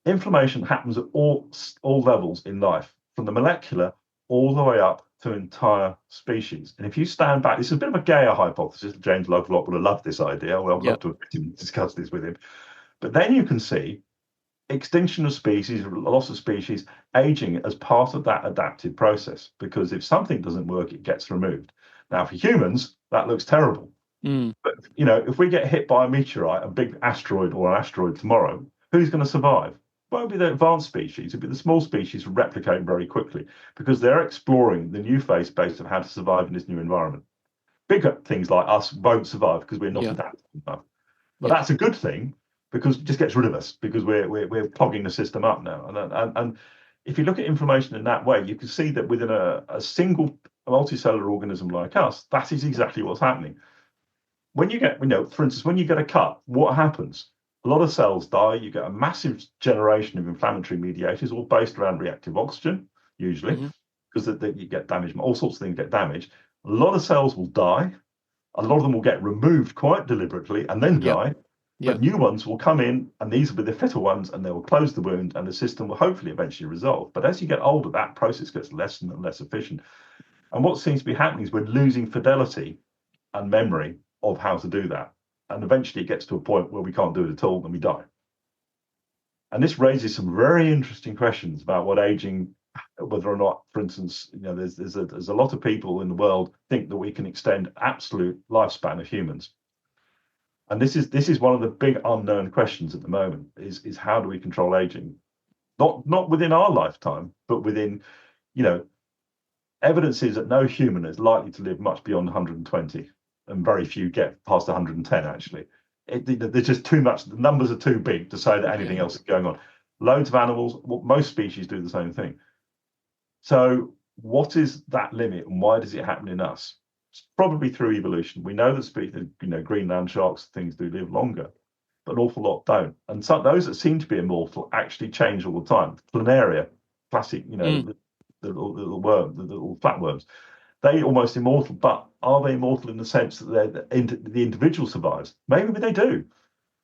inflammation happens at all levels in life, from the molecular all the way up to entire species. And if you stand back, this is a bit of a Gaia hypothesis. James Lovelock would have loved this idea. Well, I'd love to have discussed this with him. But then you can see extinction of species, loss of species, aging as part of that adaptive process. Because if something doesn't work, it gets removed. Now, for humans, that looks terrible. But if we get hit by a meteorite, a big asteroid or an asteroid tomorrow, who's going to survive? Well, it'll be the advanced species. It'll be the small species replicating very quickly because they're exploring the new phase space of how to survive in this new environment. Bigger things like us won't survive because we're not adaptive enough. But that's a good thing because it just gets rid of us because we're clogging the system up now. And if you look at inflammation in that way, you can see that within a single multicellular organism like us, that is exactly what's happening. When you get, for instance, when you get a cut, what happens? A lot of cells die. You get a massive generation of inflammatory mediators, all based around reactive oxygen, usually, because you get damage. All sorts of things get damaged. A lot of cells will die. A lot of them will get removed quite deliberately and then die. But new ones will come in, and these will be the fitter ones, and they will close the wound, and the system will hopefully eventually resolve. But as you get older, that process gets less and less efficient. And what seems to be happening is we're losing fidelity and memory of how to do that. And eventually it gets to a point where we can't do it at all and we die. And this raises some very interesting questions about what aging, whether or not, for instance, there's a lot of people in the world think that we can extend absolute lifespan of humans. And this is one of the big unknown questions at the moment is how do we control aging? Not within our lifetime, but within, evidence is that no human is likely to live much beyond 120. And very few get past 110, actually. There's just too much. The numbers are too big to say that anything else is going on. Loads of animals, most species do the same thing. So what is that limit and why does it happen in us? It's probably through evolution. We know that species, Greenland sharks, things do live longer, but an awful lot don't. And some those that seem to be immortal actually change all the time. Planaria, classic, the little worm, the little flatworms. They're almost immortal, but are they immortal in the sense that the individual survives? Maybe they do.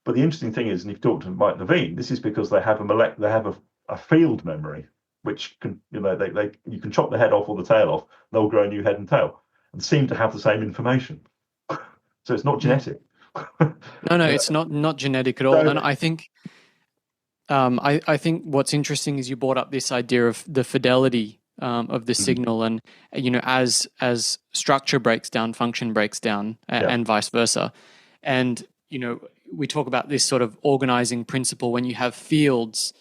But the interesting thing is, and you've talked to Mike Levine, this is because they have a field memory, which can, you can chop the head off or the tail off, they'll grow a new head and tail, and seem to have the same information. So it's not genetic. No, it's not genetic at all. And I think, I think what's interesting is you brought up this idea of the fidelity of the signal, and as structure breaks down, function breaks down, and vice versa. And we talk about this sort of organizing principle when you have fields,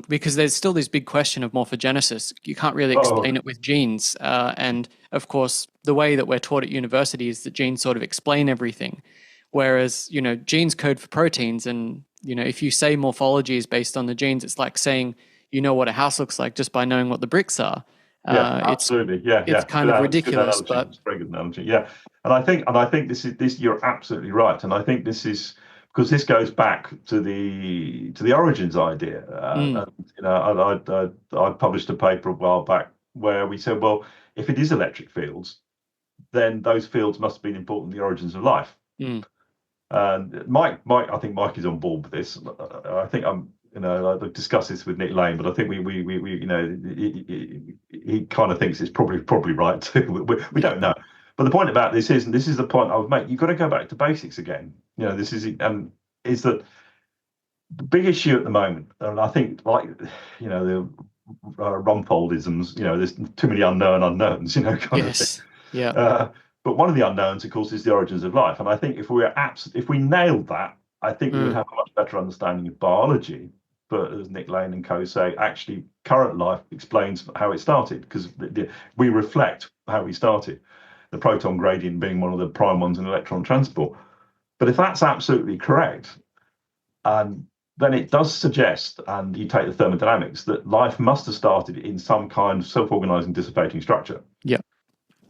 because there's still this big question of morphogenesis. You can't really explain it with genes, and of course the way that we're taught at university is that genes sort of explain everything, whereas genes code for proteins, and if you say morphology is based on the genes, it's like saying what a house looks like just by knowing what the bricks are. Absolutely. It's kind of ridiculous, but it's a very good analogy. Yeah, and I think this you're absolutely right, and I think this is because this goes back to the origins idea. I published a paper a while back where we said, well, if it is electric fields, then those fields must have been important in the origins of life. And Mike, I think Mike is on board with this. I think I've discussed this with Nick Lane, but I think he kind of thinks it's probably right too. We don't know. But the point about this is, and this is the point I would make, you've got to go back to basics again. This is that the big issue at the moment, and I think the Rumfoldisms, there's too many unknowns, kind of thing. Yeah. But one of the unknowns, of course, is the origins of life. And I think if we nailed that, I think we would have a much better understanding of biology. But as Nick Lane and co say, actually, current life explains how it started because we reflect how we started. The proton gradient being one of the prime ones in electron transport. But if that's absolutely correct, then it does suggest, and you take the thermodynamics, that life must have started in some kind of self-organizing dissipating structure. Yeah.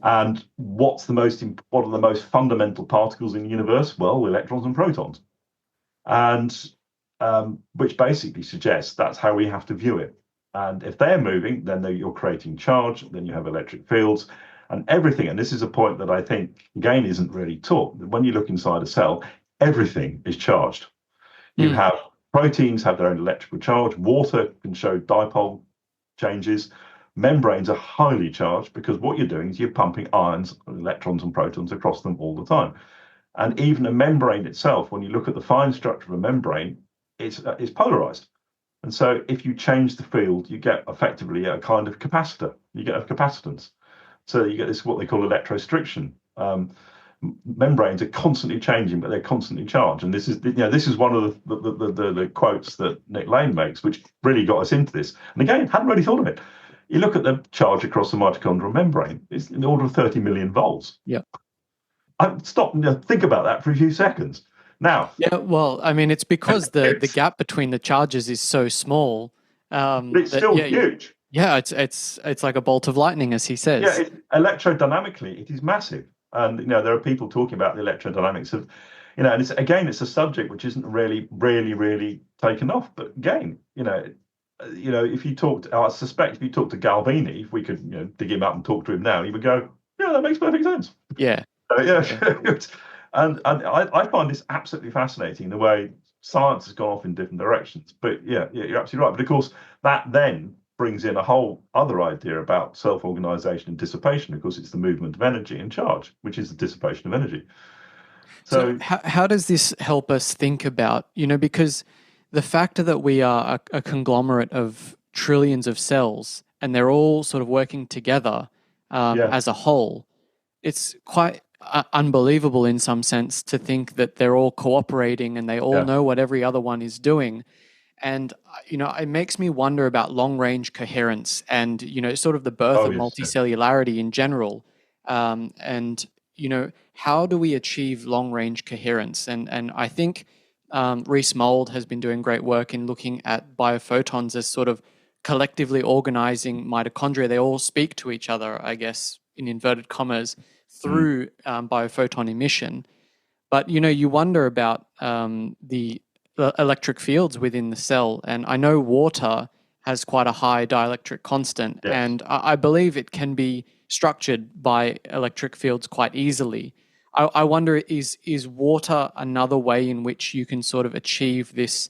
And what are the most fundamental particles in the universe? Well, electrons and protons. And which basically suggests that's how we have to view it. And if they're moving, then you're creating charge, then you have electric fields and everything. And this is a point that I think, again, isn't really taught. When you look inside a cell, everything is charged. You have proteins have their own electrical charge. Water can show dipole changes. Membranes are highly charged because what you're doing is you're pumping ions, electrons, and protons across them all the time. And even a membrane itself, when you look at the fine structure of a membrane, it's polarized. And so if you change the field, you get effectively a kind of capacitor. You get a capacitance. So you get this what they call electrostriction. Membranes are constantly changing, but they're constantly charged. And this is one of the quotes that Nick Lane makes, which really got us into this. And again, hadn't really thought of it. You look at the charge across the mitochondrial membrane; it's in the order of 30 million volts. Yeah. Stop and think about that for a few seconds. Now, yeah, well, I mean, it's because the gap between the charges is so small. But it's still huge. Yeah, it's like a bolt of lightning, as he says. Yeah, electrodynamically, it is massive. And there are people talking about the electrodynamics of, and it's a subject which isn't really taken off. But again, if you talked, I suspect if you talk to Galvini, if we could dig him up and talk to him now, he would go, yeah, that makes perfect sense. Yeah. And I find this absolutely fascinating, the way science has gone off in different directions. But yeah, you're absolutely right. But of course, that then brings in a whole other idea about self-organization and dissipation. Of course, it's the movement of energy and charge, which is the dissipation of energy. So how does this help us think about, because the fact that we are a conglomerate of trillions of cells and they're all sort of working together as a whole, it's quite unbelievable in some sense to think that they're all cooperating and they all know what every other one is doing. And, it makes me wonder about long-range coherence and, sort of the birth of multicellularity in general. And, how do we achieve long-range coherence? And I think Rees Mould has been doing great work in looking at biophotons as sort of collectively organizing mitochondria. They all speak to each other, I guess, in inverted commas, through biophoton emission. But, you wonder about the electric fields within the cell. And I know water has quite a high dielectric constant. Yes. And I believe it can be structured by electric fields quite easily. I wonder, is water another way in which you can sort of achieve this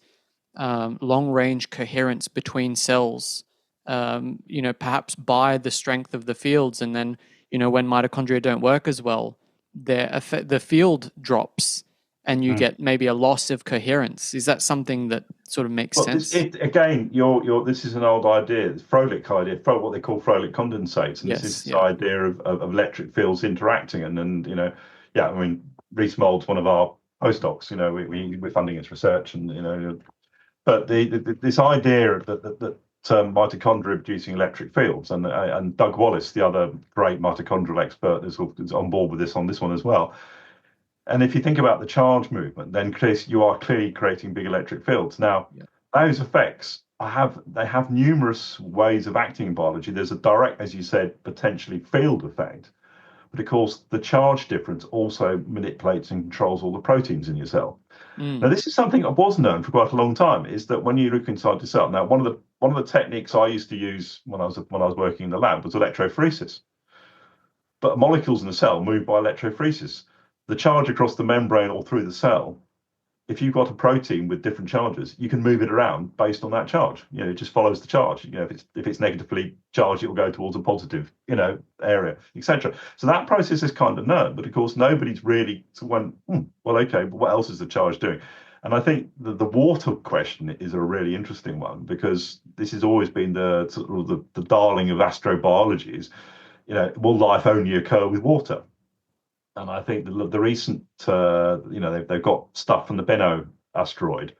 long-range coherence between cells, perhaps by the strength of the fields, and then, when mitochondria don't work as well, the field drops and you get maybe a loss of coherence. Is that something that sort of makes sense? This is an old idea, it's Fröhlich idea, what they call Fröhlich condensates, and this is the idea of electric fields interacting. Rees Mould's one of our postdocs. We're funding his research, and but this idea that mitochondria producing electric fields, and Doug Wallace, the other great mitochondrial expert, is on board with this on this one as well. And if you think about the charge movement, then you are clearly creating big electric fields. Now, those effects they have numerous ways of acting in biology. There's a direct, as you said, potentially field effect. But of course, the charge difference also manipulates and controls all the proteins in your cell. Now, this is something that was known for quite a long time, is that when you look inside the cell, now one of the techniques I used to use when I was working in the lab was electrophoresis. But molecules in the cell move by electrophoresis. The charge across the membrane or through the cell, if you've got a protein with different charges, you can move it around based on that charge. It just follows the charge. If it's negatively charged, it will go towards a positive, area, etc. So that process is kind of known, but of course nobody's really went, well, okay, but what else is the charge doing? And I think the water question is a really interesting one, because this has always been the darling of astrobiology. Is, will life only occur with water? And I think the recent, they've got stuff from the Bennu asteroid,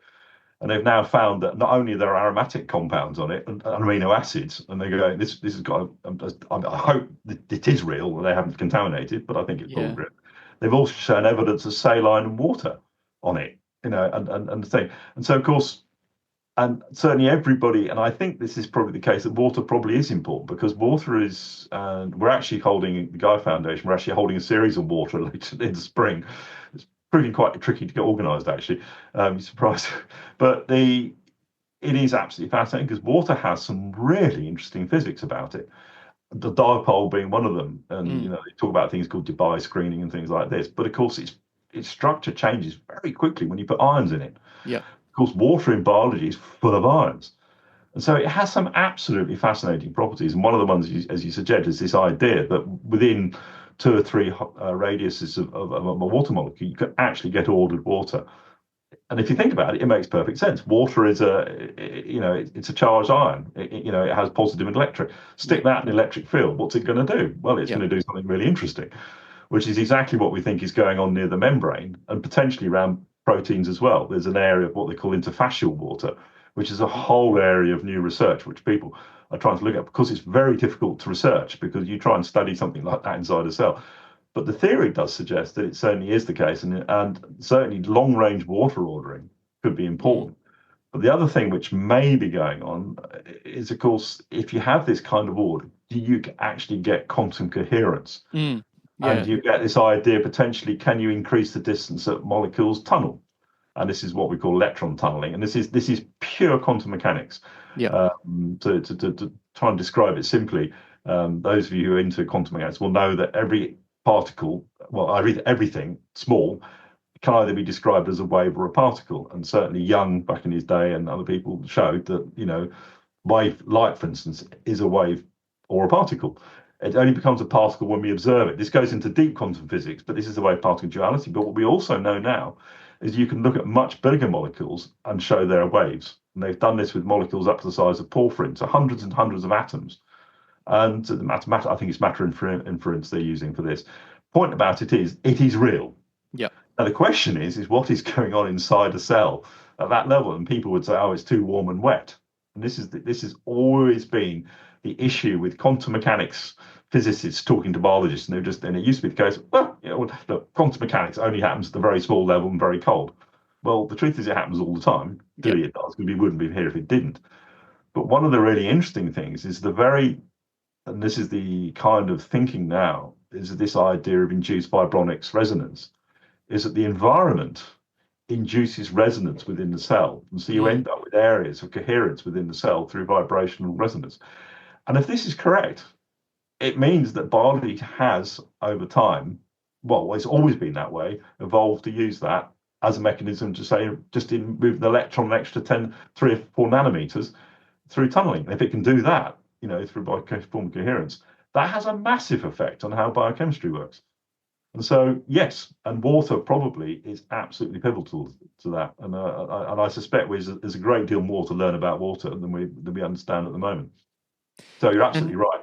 and they've now found that not only there are aromatic compounds on it and amino acids, and they go, this has got. I hope it is real and they haven't contaminated, but I think it's all real. They've also shown evidence of saline and water on it, and the thing. And so, of course, and certainly everybody, and I think this is probably the case, that water probably is important, because water is, we're actually holding, the Gaia Foundation, we're actually holding a series of water later in the spring. It's proving quite tricky to get organised, actually. You're surprised. But it is absolutely fascinating, because water has some really interesting physics about it. The dipole being one of them. And, they talk about things called Debye screening and things like this. But of course, its structure changes very quickly when you put ions in it. Yeah. Of course, water in biology is full of ions. And so it has some absolutely fascinating properties. And one of the ones, as you suggest, is this idea that within two or three radiuses of a water molecule, you can actually get ordered water. And if you think about it, it makes perfect sense. Water is it's a charged ion. It has positive and electric. Stick that in an electric field. What's it going to do? Well, it's going to do something really interesting, which is exactly what we think is going on near the membrane and potentially around proteins as well. There's an area of what they call interfacial water, which is a whole area of new research, which people are trying to look at because it's very difficult to research because you try and study something like that inside a cell. But the theory does suggest that it certainly is the case, and certainly long-range water ordering could be important. But the other thing which may be going on is, of course, if you have this kind of order, do you actually get quantum coherence? Yeah. And you get this idea potentially, can you increase the distance that molecules tunnel? And this is what we call electron tunneling. And this is pure quantum mechanics. Yeah. To try and describe it simply, those of you who are into quantum mechanics will know that every particle, well, everything small, can either be described as a wave or a particle. And certainly Young, back in his day, and other people showed that, light, for instance, is a wave or a particle. It only becomes a particle when we observe it. This goes into deep quantum physics, but this is the way of particle duality. But what we also know now is you can look at much bigger molecules and show their waves. And they've done this with molecules up to the size of porphyrin, so hundreds and hundreds of atoms. And the matter, I think it's matter inference they're using for this. Point about it is real. Yeah. Now the question is what is going on inside a cell at that level? And people would say, oh, it's too warm and wet. And this has always been the issue with quantum mechanics physicists talking to biologists, and it used to be the case. Well, look, quantum mechanics only happens at the very small level and very cold. Well, the truth is, it happens all the time. Clearly, it does. We wouldn't be here if it didn't. But one of the really interesting things is and this is the kind of thinking now, is this idea of induced vibronics resonance, is that the environment induces resonance within the cell. And so you end up with areas of coherence within the cell through vibrational resonance. And if this is correct, it means that biology has, over time, well, it's always been that way, evolved to use that as a mechanism to say, just in move the electron an extra 3 or 4 nanometers through tunneling. If it can do that, through bioform coherence, that has a massive effect on how biochemistry works. And so, yes, and water probably is absolutely pivotal to that. And I suspect there's a great deal more to learn about water than we understand at the moment. So you're absolutely right.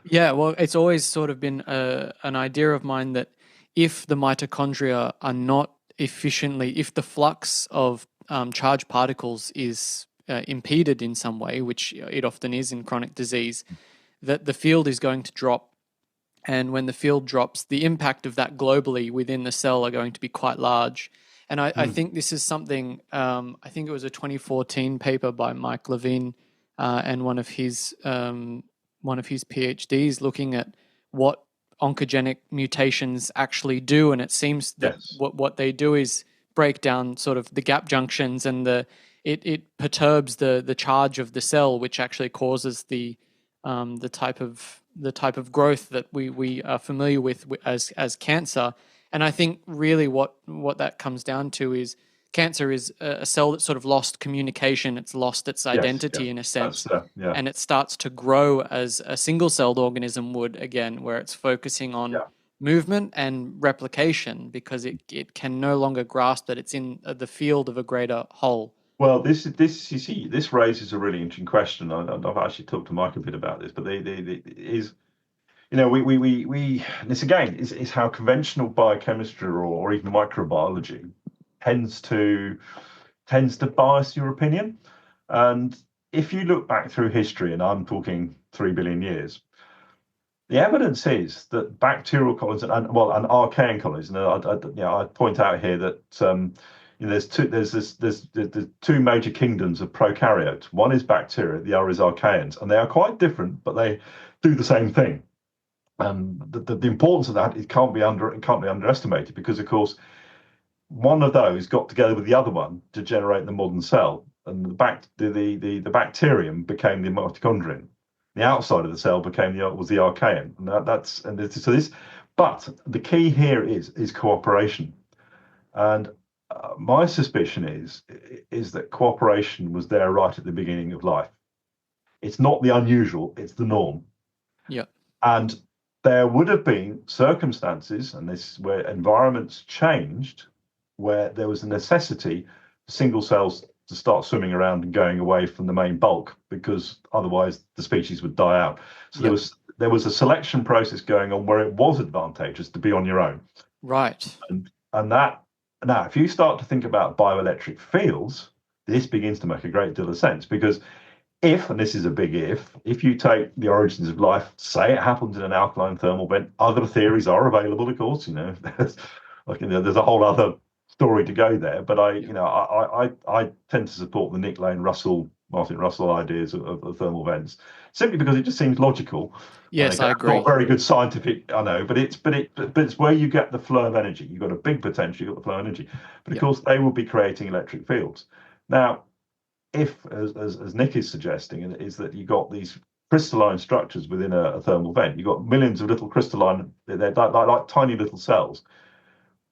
Yeah, well, it's always sort of been an idea of mine that if the mitochondria are not efficiently, if the flux of charged particles is impeded in some way, which it often is in chronic disease, that the field is going to drop. And when the field drops, the impact of that globally within the cell are going to be quite large. And I think this is something, I think it was a 2014 paper by Mike Levine and one of his PhDs looking at what oncogenic mutations actually do. And it seems that what they do is break down sort of the gap junctions, and it perturbs the charge of the cell, which actually causes the type of growth that we are familiar with as cancer. And I think really what that comes down to is cancer is a cell that's sort of lost communication. It's lost its identity in a sense, and it starts to grow as a single-celled organism would again, where it's focusing on movement and replication because it can no longer grasp that it's in the field of a greater whole. Well, this you see, this raises a really interesting question. I've actually talked to Mike a bit about this, but is this again is how conventional biochemistry or even microbiology tends to bias your opinion. And if you look back through history, and I'm talking 3 billion years, the evidence is that bacterial colonies and archaean colonies, and I point out here that there's two major kingdoms of prokaryotes. One is bacteria, the other is archaeans, and they are quite different, but they do the same thing. And the importance of that can't be underestimated because, of course, one of those got together with the other one to generate the modern cell, and the bacterium became the mitochondrion. The outside of the cell was the archaean, and But the key here is cooperation, and my suspicion is that cooperation was there right at the beginning of life. It's not the unusual, it's the norm. Yeah. And there would have been circumstances, and this is where environments changed, where there was a necessity for single cells to start swimming around and going away from the main bulk, because otherwise the species would die out. So Yep. there was a selection process going on where it was advantageous to be on your own. Right. And that, now, if you start to think about bioelectric fields, this begins to make a great deal of sense, because if, and this is a big if you take the origins of life, say it happens in an alkaline thermal vent, other theories are available, of course, there's there's a whole other story to go there. But I tend to support the Nick Lane Martin Russell ideas of thermal vents, simply because it just seems logical. Yes, I agree. Not very good scientific, I know, but it's where you get the flow of energy. You've got a big potential, you've got the flow of energy. But of course, they will be creating electric fields. Now, if, as Nick is suggesting, is that you've got these crystalline structures within a thermal vent, you've got millions of little crystalline, they're like tiny little cells.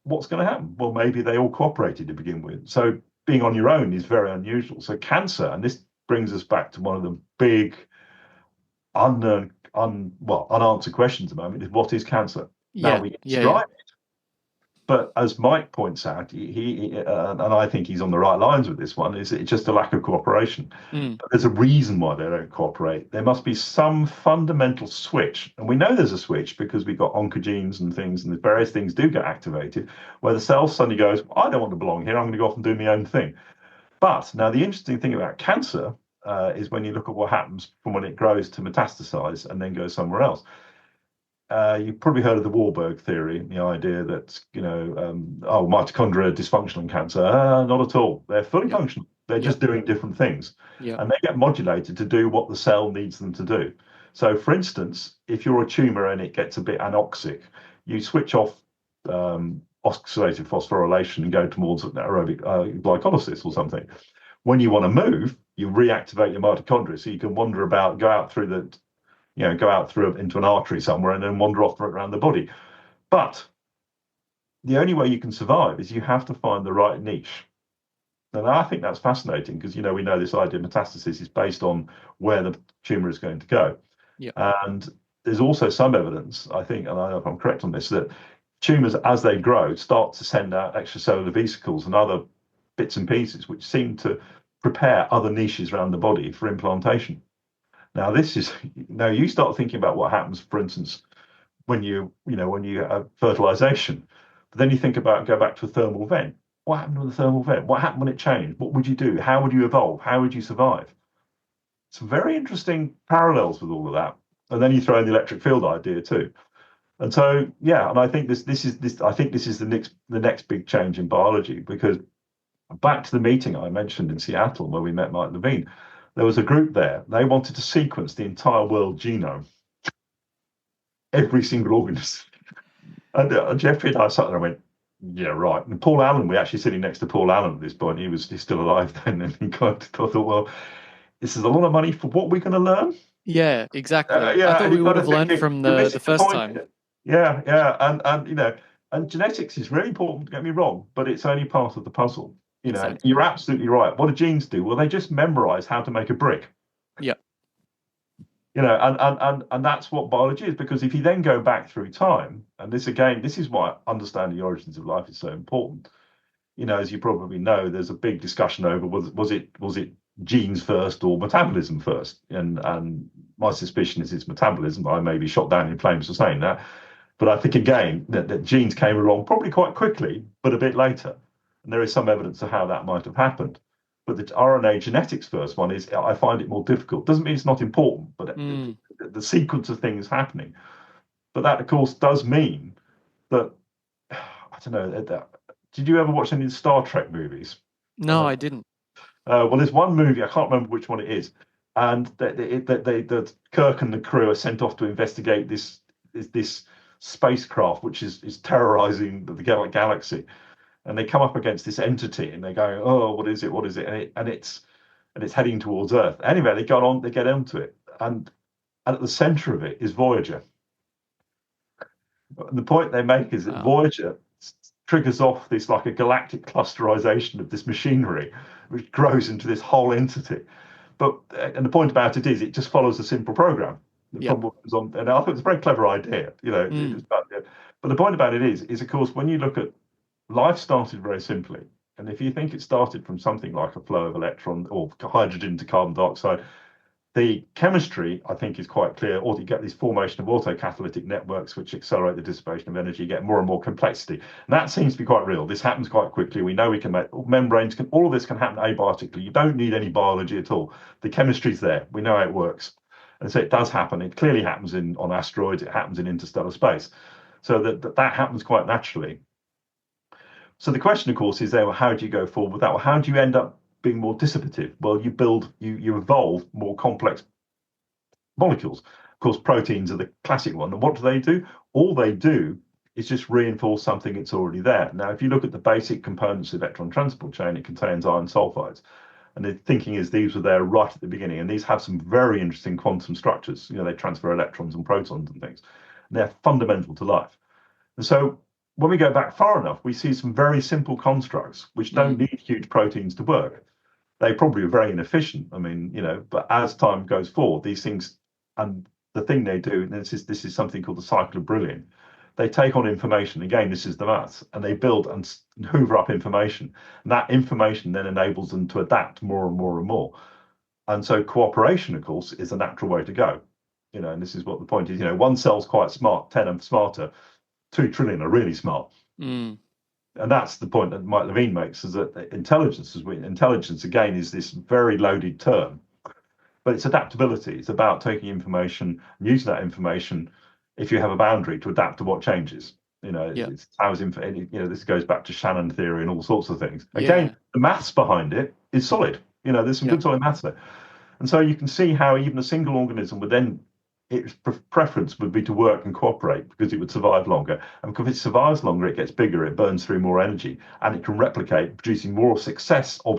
What's going to happen? Well, maybe they all cooperated to begin with. So being on your own is very unusual. So cancer, and this brings us back to one of the big unanswered questions at the moment, is what is cancer? Now we describe it. But as Mike points out, he and I think he's on the right lines with this one, is it's just a lack of cooperation. But there's a reason why they don't cooperate. There must be some fundamental switch. And we know there's a switch because we've got oncogenes and things, and the various things do get activated, where the cell suddenly goes, I don't want to belong here, I'm going to go off and do my own thing. But now the interesting thing about cancer is when you look at what happens from when it grows to metastasize and then goes somewhere else. You've probably heard of the Warburg theory, the idea that, mitochondria dysfunction in cancer. Not at all. They're fully functional. They're just doing different things. And they get modulated to do what the cell needs them to do. So, for instance, if you're a tumor and it gets a bit anoxic, you switch off oxidative phosphorylation and go towards anaerobic glycolysis or something. When you want to move, you reactivate your mitochondria so you can wander about, go out through into an artery somewhere and then wander off around the body. But the only way you can survive is you have to find the right niche. And I think that's fascinating because, we know this idea of metastasis is based on where the tumor is going to go. And there's also some evidence, I think, and I don't know if I'm correct on this, that tumors, as they grow, start to send out extracellular vesicles and other bits and pieces which seem to prepare other niches around the body for implantation. Now, you start thinking about what happens, for instance, when you have fertilization. But then you go back to a thermal vent. What happened with the thermal vent? What happened when it changed? What would you do? How would you evolve? How would you survive? Some very interesting parallels with all of that. And then you throw in the electric field idea too. And so, and I think this is the next big change in biology, because back to the meeting I mentioned in Seattle where we met Mike Levine. There was a group there. They wanted to sequence the entire world genome, every single organism. And Jeffrey and I sat there and went, yeah, right. And Paul Allen, we're actually sitting next to Paul Allen at this point. He's still alive then. And I thought, well, this is a lot of money for what we're going to learn. Yeah, exactly. I thought we would have learned from the first time. Yeah. And genetics is really important, don't get me wrong, but it's only part of the puzzle. Exactly. You're absolutely right. What do genes do? Well, they just memorize how to make a brick. Yeah. And that's what biology is, because if you then go back through time, and this is why understanding the origins of life is so important. As you probably know, there's a big discussion over was it genes first or metabolism first? And my suspicion is it's metabolism. I may be shot down in flames for saying that, but I think again that genes came along probably quite quickly, but a bit later. And there is some evidence of how that might have happened. But the RNA genetics first one I find it more difficult. Doesn't mean it's not important, but the sequence of things happening. But that, of course, does mean that, I don't know, did you ever watch any of the Star Trek movies? No, I didn't. Well, there's one movie, I can't remember which one it is, and the Kirk and the crew are sent off to investigate this spacecraft, which is terrorizing the galaxy. And they come up against this entity, and they go, "Oh, what is it? What is it?" And it's heading towards Earth. Anyway, they get onto it, and at the center of it is Voyager. And the point they make is that Voyager triggers off this like a galactic clusterization of this machinery, which grows into this whole entity. But and the point about it is, it just follows a simple program. Yep. And I think it's a very clever idea, Mm. but the point about it is of course, when you look at life started very simply. And if you think it started from something like a flow of electrons or hydrogen to carbon dioxide, the chemistry, I think, is quite clear. Or you get this formation of autocatalytic networks, which accelerate the dissipation of energy, you get more and more complexity. And that seems to be quite real. This happens quite quickly. We know we can make membranes, all of this can happen abiotically. You don't need any biology at all. The chemistry's there. We know how it works. And so it does happen. It clearly happens on asteroids. It happens in interstellar space. So that happens quite naturally. So the question, of course, is there, well, how do you go forward with that? Well, how do you end up being more dissipative? Well, you evolve more complex molecules. Of course, proteins are the classic one. And what do? All they do is just reinforce something that's already there. Now, if you look at the basic components of the electron transport chain, it contains iron sulfides. And the thinking is these were there right at the beginning. And these have some very interesting quantum structures. They transfer electrons and protons and things. And they're fundamental to life. And so when we go back far enough, we see some very simple constructs which don't need huge proteins to work. They probably are very inefficient. I mean, but as time goes forward, these things, and the thing they do, and this is something called the cycle of Brilliant. They take on information. Again, this is the maths, and they build and hoover up information. And that information then enables them to adapt more and more and more. And so cooperation, of course, is a natural way to go. And this is what the point is. One cell's quite smart, 10 are smarter. 2 trillion are really smart. And that's the point that Mike Levine makes, is that intelligence again is this very loaded term, but it's adaptability. It's about taking information and using that information, if you have a boundary, to adapt to what changes. It's how this goes back to Shannon theory and all sorts of things. Again, the maths behind it is solid. There's some good solid maths there. And so you can see how even a single organism would then, its preference would be to work and cooperate because it would survive longer. And because it survives longer, it gets bigger, it burns through more energy, and it can replicate, producing more successful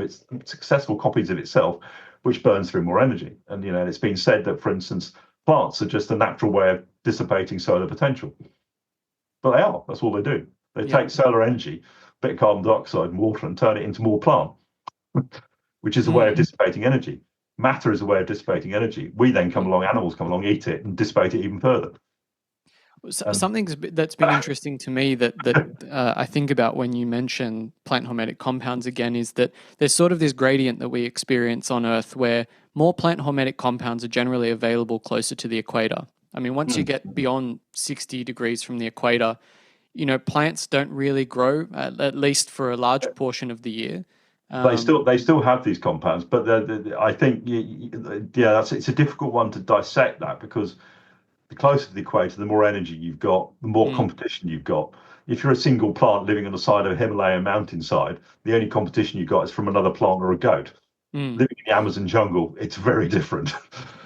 copies of itself, which burns through more energy. And it's been said that, for instance, plants are just a natural way of dissipating solar potential. But they are. That's all they do. They take solar energy, a bit of carbon dioxide and water, and turn it into more plant, which is a way of dissipating energy. Matter is a way of dissipating energy. We then come along, animals come along, eat it, and dissipate it even further. Something that's been interesting to me that I think about when you mention plant hormetic compounds again is that there's sort of this gradient that we experience on Earth where more plant hormetic compounds are generally available closer to the equator. I mean, once you get beyond 60 degrees from the equator, plants don't really grow, at least for a large portion of the year. They still have these compounds, but I think it's a difficult one to dissect that, because the closer to the equator, the more energy you've got, the more competition you've got. If you're a single plant living on the side of a Himalayan mountainside, the only competition you've got is from another plant or a goat. Living in the Amazon jungle, it's very different.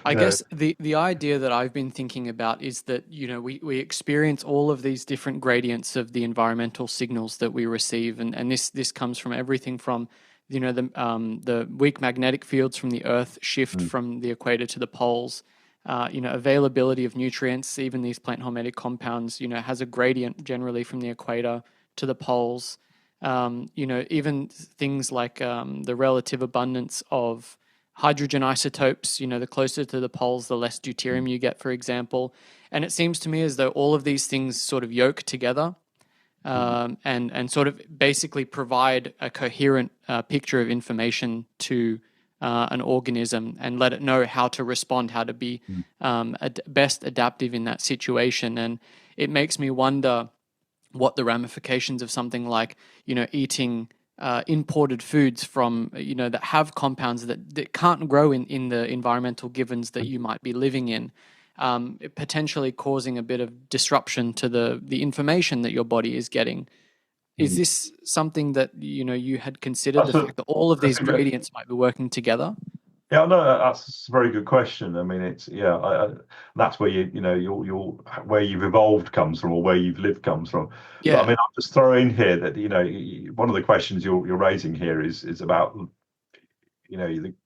I guess the idea that I've been thinking about is that we experience all of these different gradients of the environmental signals that we receive, and this comes from everything from the weak magnetic fields from the Earth shift from the equator to the poles. Availability of nutrients, even these plant hormetic compounds, has a gradient generally from the equator to the poles. Even things like the relative abundance of hydrogen isotopes, the closer to the poles, the less deuterium you get, for example. And it seems to me as though all of these things sort of yoke together and sort of basically provide a coherent picture of information to an organism and let it know how to respond, how to be best adaptive in that situation. And it makes me wonder what the ramifications of something like, eating imported foods from, that have compounds that can't grow in the environmental givens that you might be living in, potentially causing a bit of disruption to the information that your body is getting. Is this something that you had considered, the fact that all of these gradients might be working together? Yeah, no, that's a very good question. I mean, it's that's where your where you've evolved comes from, or where you've lived comes from. Yeah. But, I mean, I'll just throw in here that one of the questions you're raising here is about one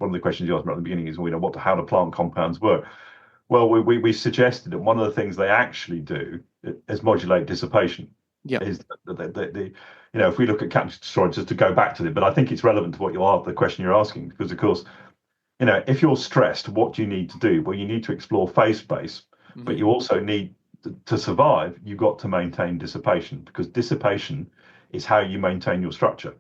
of the questions you asked about at the beginning is how do plant compounds work? Well, we suggested that one of the things they actually do is modulate dissipation. Yeah. Is if we look at sorry, just to go back to it, but I think it's relevant to the question you're asking, because of course, if you're stressed, what do you need to do? Well, you need to explore phase space, but you also need to survive. You've got to maintain dissipation, because dissipation is how you maintain your structure.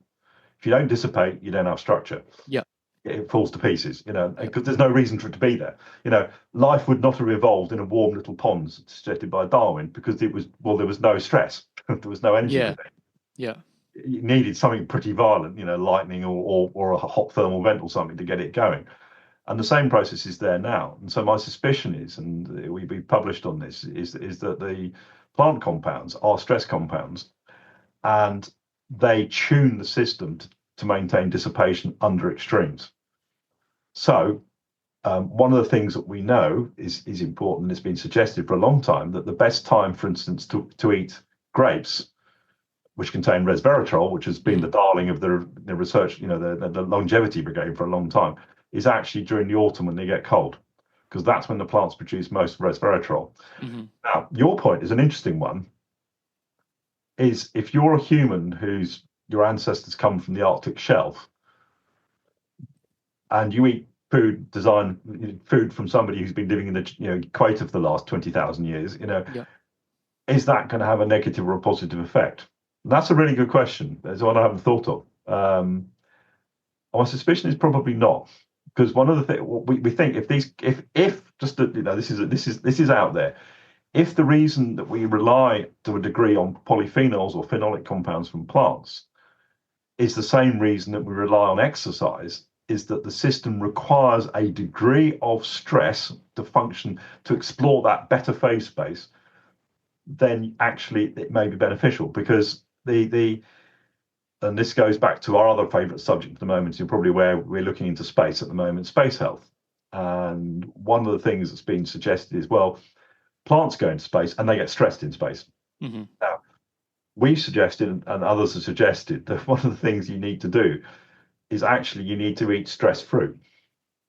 If you don't dissipate, you don't have structure. Yeah. It falls to pieces, because there's no reason for it to be there. Life would not have evolved in a warm little pond suggested by Darwin, because there was no stress. There was no energy. Yeah. Yeah. You needed something pretty violent, lightning or a hot thermal vent or something to get it going. And the same process is there now. And so my suspicion is, and we published on this, is that the plant compounds are stress compounds, and they tune the system to maintain dissipation under extremes. So one of the things that we know is important, it's been suggested for a long time, that the best time, for instance, to eat grapes, which contain resveratrol, which has been the darling of the research, the longevity brigade for a long time, is actually during the autumn when they get cold, because that's when the plants produce most resveratrol. Now, your point is an interesting one, is if you're a human your ancestors come from the Arctic shelf, and you eat food from somebody who's been living in the equator for the last 20,000 years, is that going to have a negative or a positive effect? And that's a really good question. There's one I haven't thought of. My suspicion is probably not, because one of the things we think, if just this is out there, if the reason that we rely to a degree on polyphenols or phenolic compounds from plants is the same reason that we rely on exercise, is that the system requires a degree of stress to function, to explore that better phase space, then actually it may be beneficial, because and this goes back to our other favorite subject at the moment. You're probably aware we're looking into space at the moment, space health. And one of the things that's been suggested is, well, plants go into space and they get stressed in space. Now, we've suggested, and others have suggested, that one of the things you need to do is actually you need to eat stress fruit.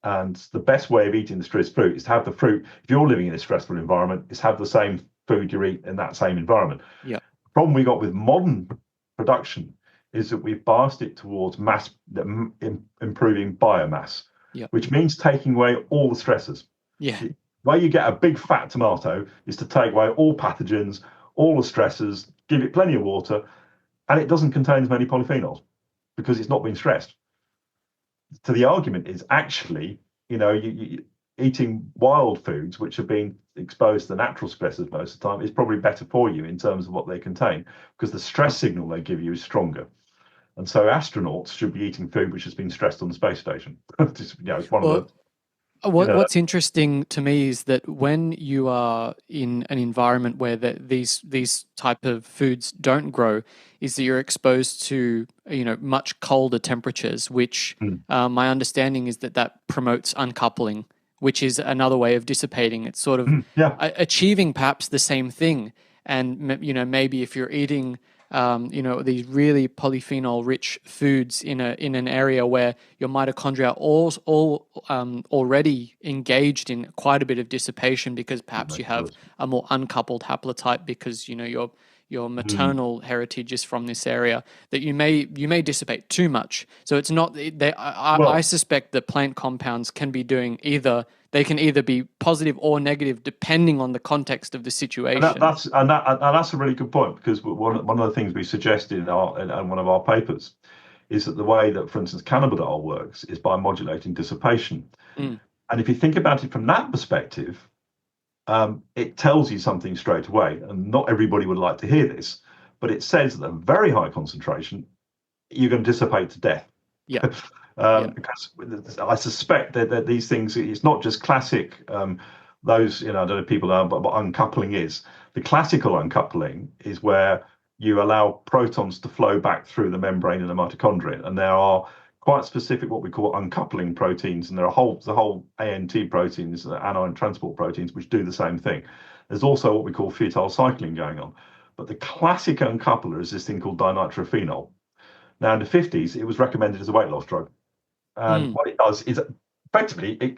And the best way of eating the stress fruit is to have the fruit, if you're living in a stressful environment, is have the same food you eat in that same environment. Yeah. The problem we got with modern production is that we've biased it towards improving biomass, which means taking away all the stressors. The way you get a big fat tomato is to take away all pathogens, all the stressors, give it plenty of water, and it doesn't contain as many polyphenols because it's not been stressed. So the argument is actually, eating wild foods, which have been exposed to natural stressors most of the time, is probably better for you in terms of what they contain, because the stress signal they give you is stronger. And so astronauts should be eating food which has been stressed on the space station. It's one of the. What's interesting to me is that when you are in an environment where these type of foods don't grow, is that you're exposed to much colder temperatures, which my understanding is that promotes uncoupling, which is another way of dissipating. It's sort of achieving perhaps the same thing. And maybe if you're eating these really polyphenol-rich foods in an area where your mitochondria are all already engaged in quite a bit of dissipation, because perhaps you have a more uncoupled haplotype, because your maternal heritage is from this area, that you may dissipate too much. So it's not. I suspect that plant compounds can be doing either. They can either be positive or negative depending on the context of the situation. And that's a really good point, because one of the things we suggested in one of our papers is that the way that, for instance, cannabidiol works is by modulating dissipation. And if you think about it from that perspective, it tells you something straight away. And not everybody would like to hear this, but it says that a very high concentration, you're going to dissipate to death. Yeah. Because I suspect that these things, it's not just classic, those, I don't know if people know, but what uncoupling is. The classical uncoupling is where you allow protons to flow back through the membrane in the mitochondria. And there are quite specific, what we call uncoupling proteins, and there are the whole ANT proteins, anion transport proteins, which do the same thing. There's also what we call futile cycling going on. But the classic uncoupler is this thing called dinitrophenol. Now, in the 50s, it was recommended as a weight loss drug. And what it does is effectively it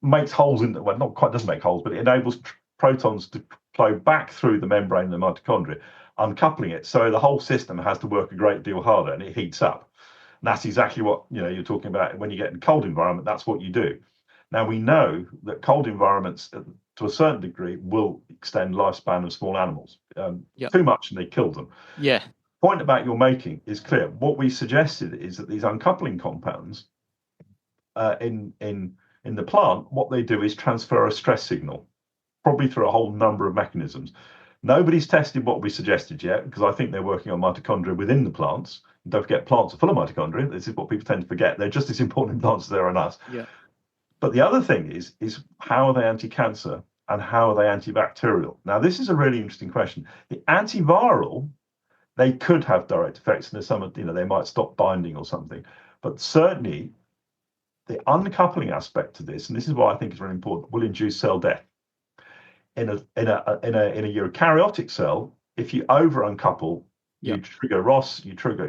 makes holes not quite doesn't make holes, but it enables protons to flow back through the membrane of the mitochondria, uncoupling it. So the whole system has to work a great deal harder, and it heats up. And that's exactly what you're talking about when you get in a cold environment. That's what you do. Now, we know that cold environments, to a certain degree, will extend lifespan of small animals. Too much and they kill them. Yeah. Point about you're making is clear. What we suggested is that these uncoupling compounds in the plant, what they do is transfer a stress signal, probably through a whole number of mechanisms. Nobody's tested what we suggested yet, because I think they're working on mitochondria within the plants. And don't forget, plants are full of mitochondria. This is what people tend to forget. They're just as important in plants as they are in us. Yeah. But the other thing is how are they anti-cancer and how are they antibacterial? Now, this is a really interesting question. The antiviral, they could have direct effects, and there's some, they might stop binding or something. But certainly, the uncoupling aspect of this, and this is why I think is really important, will induce cell death. In a eukaryotic cell, if you over uncouple, you trigger ROS, you trigger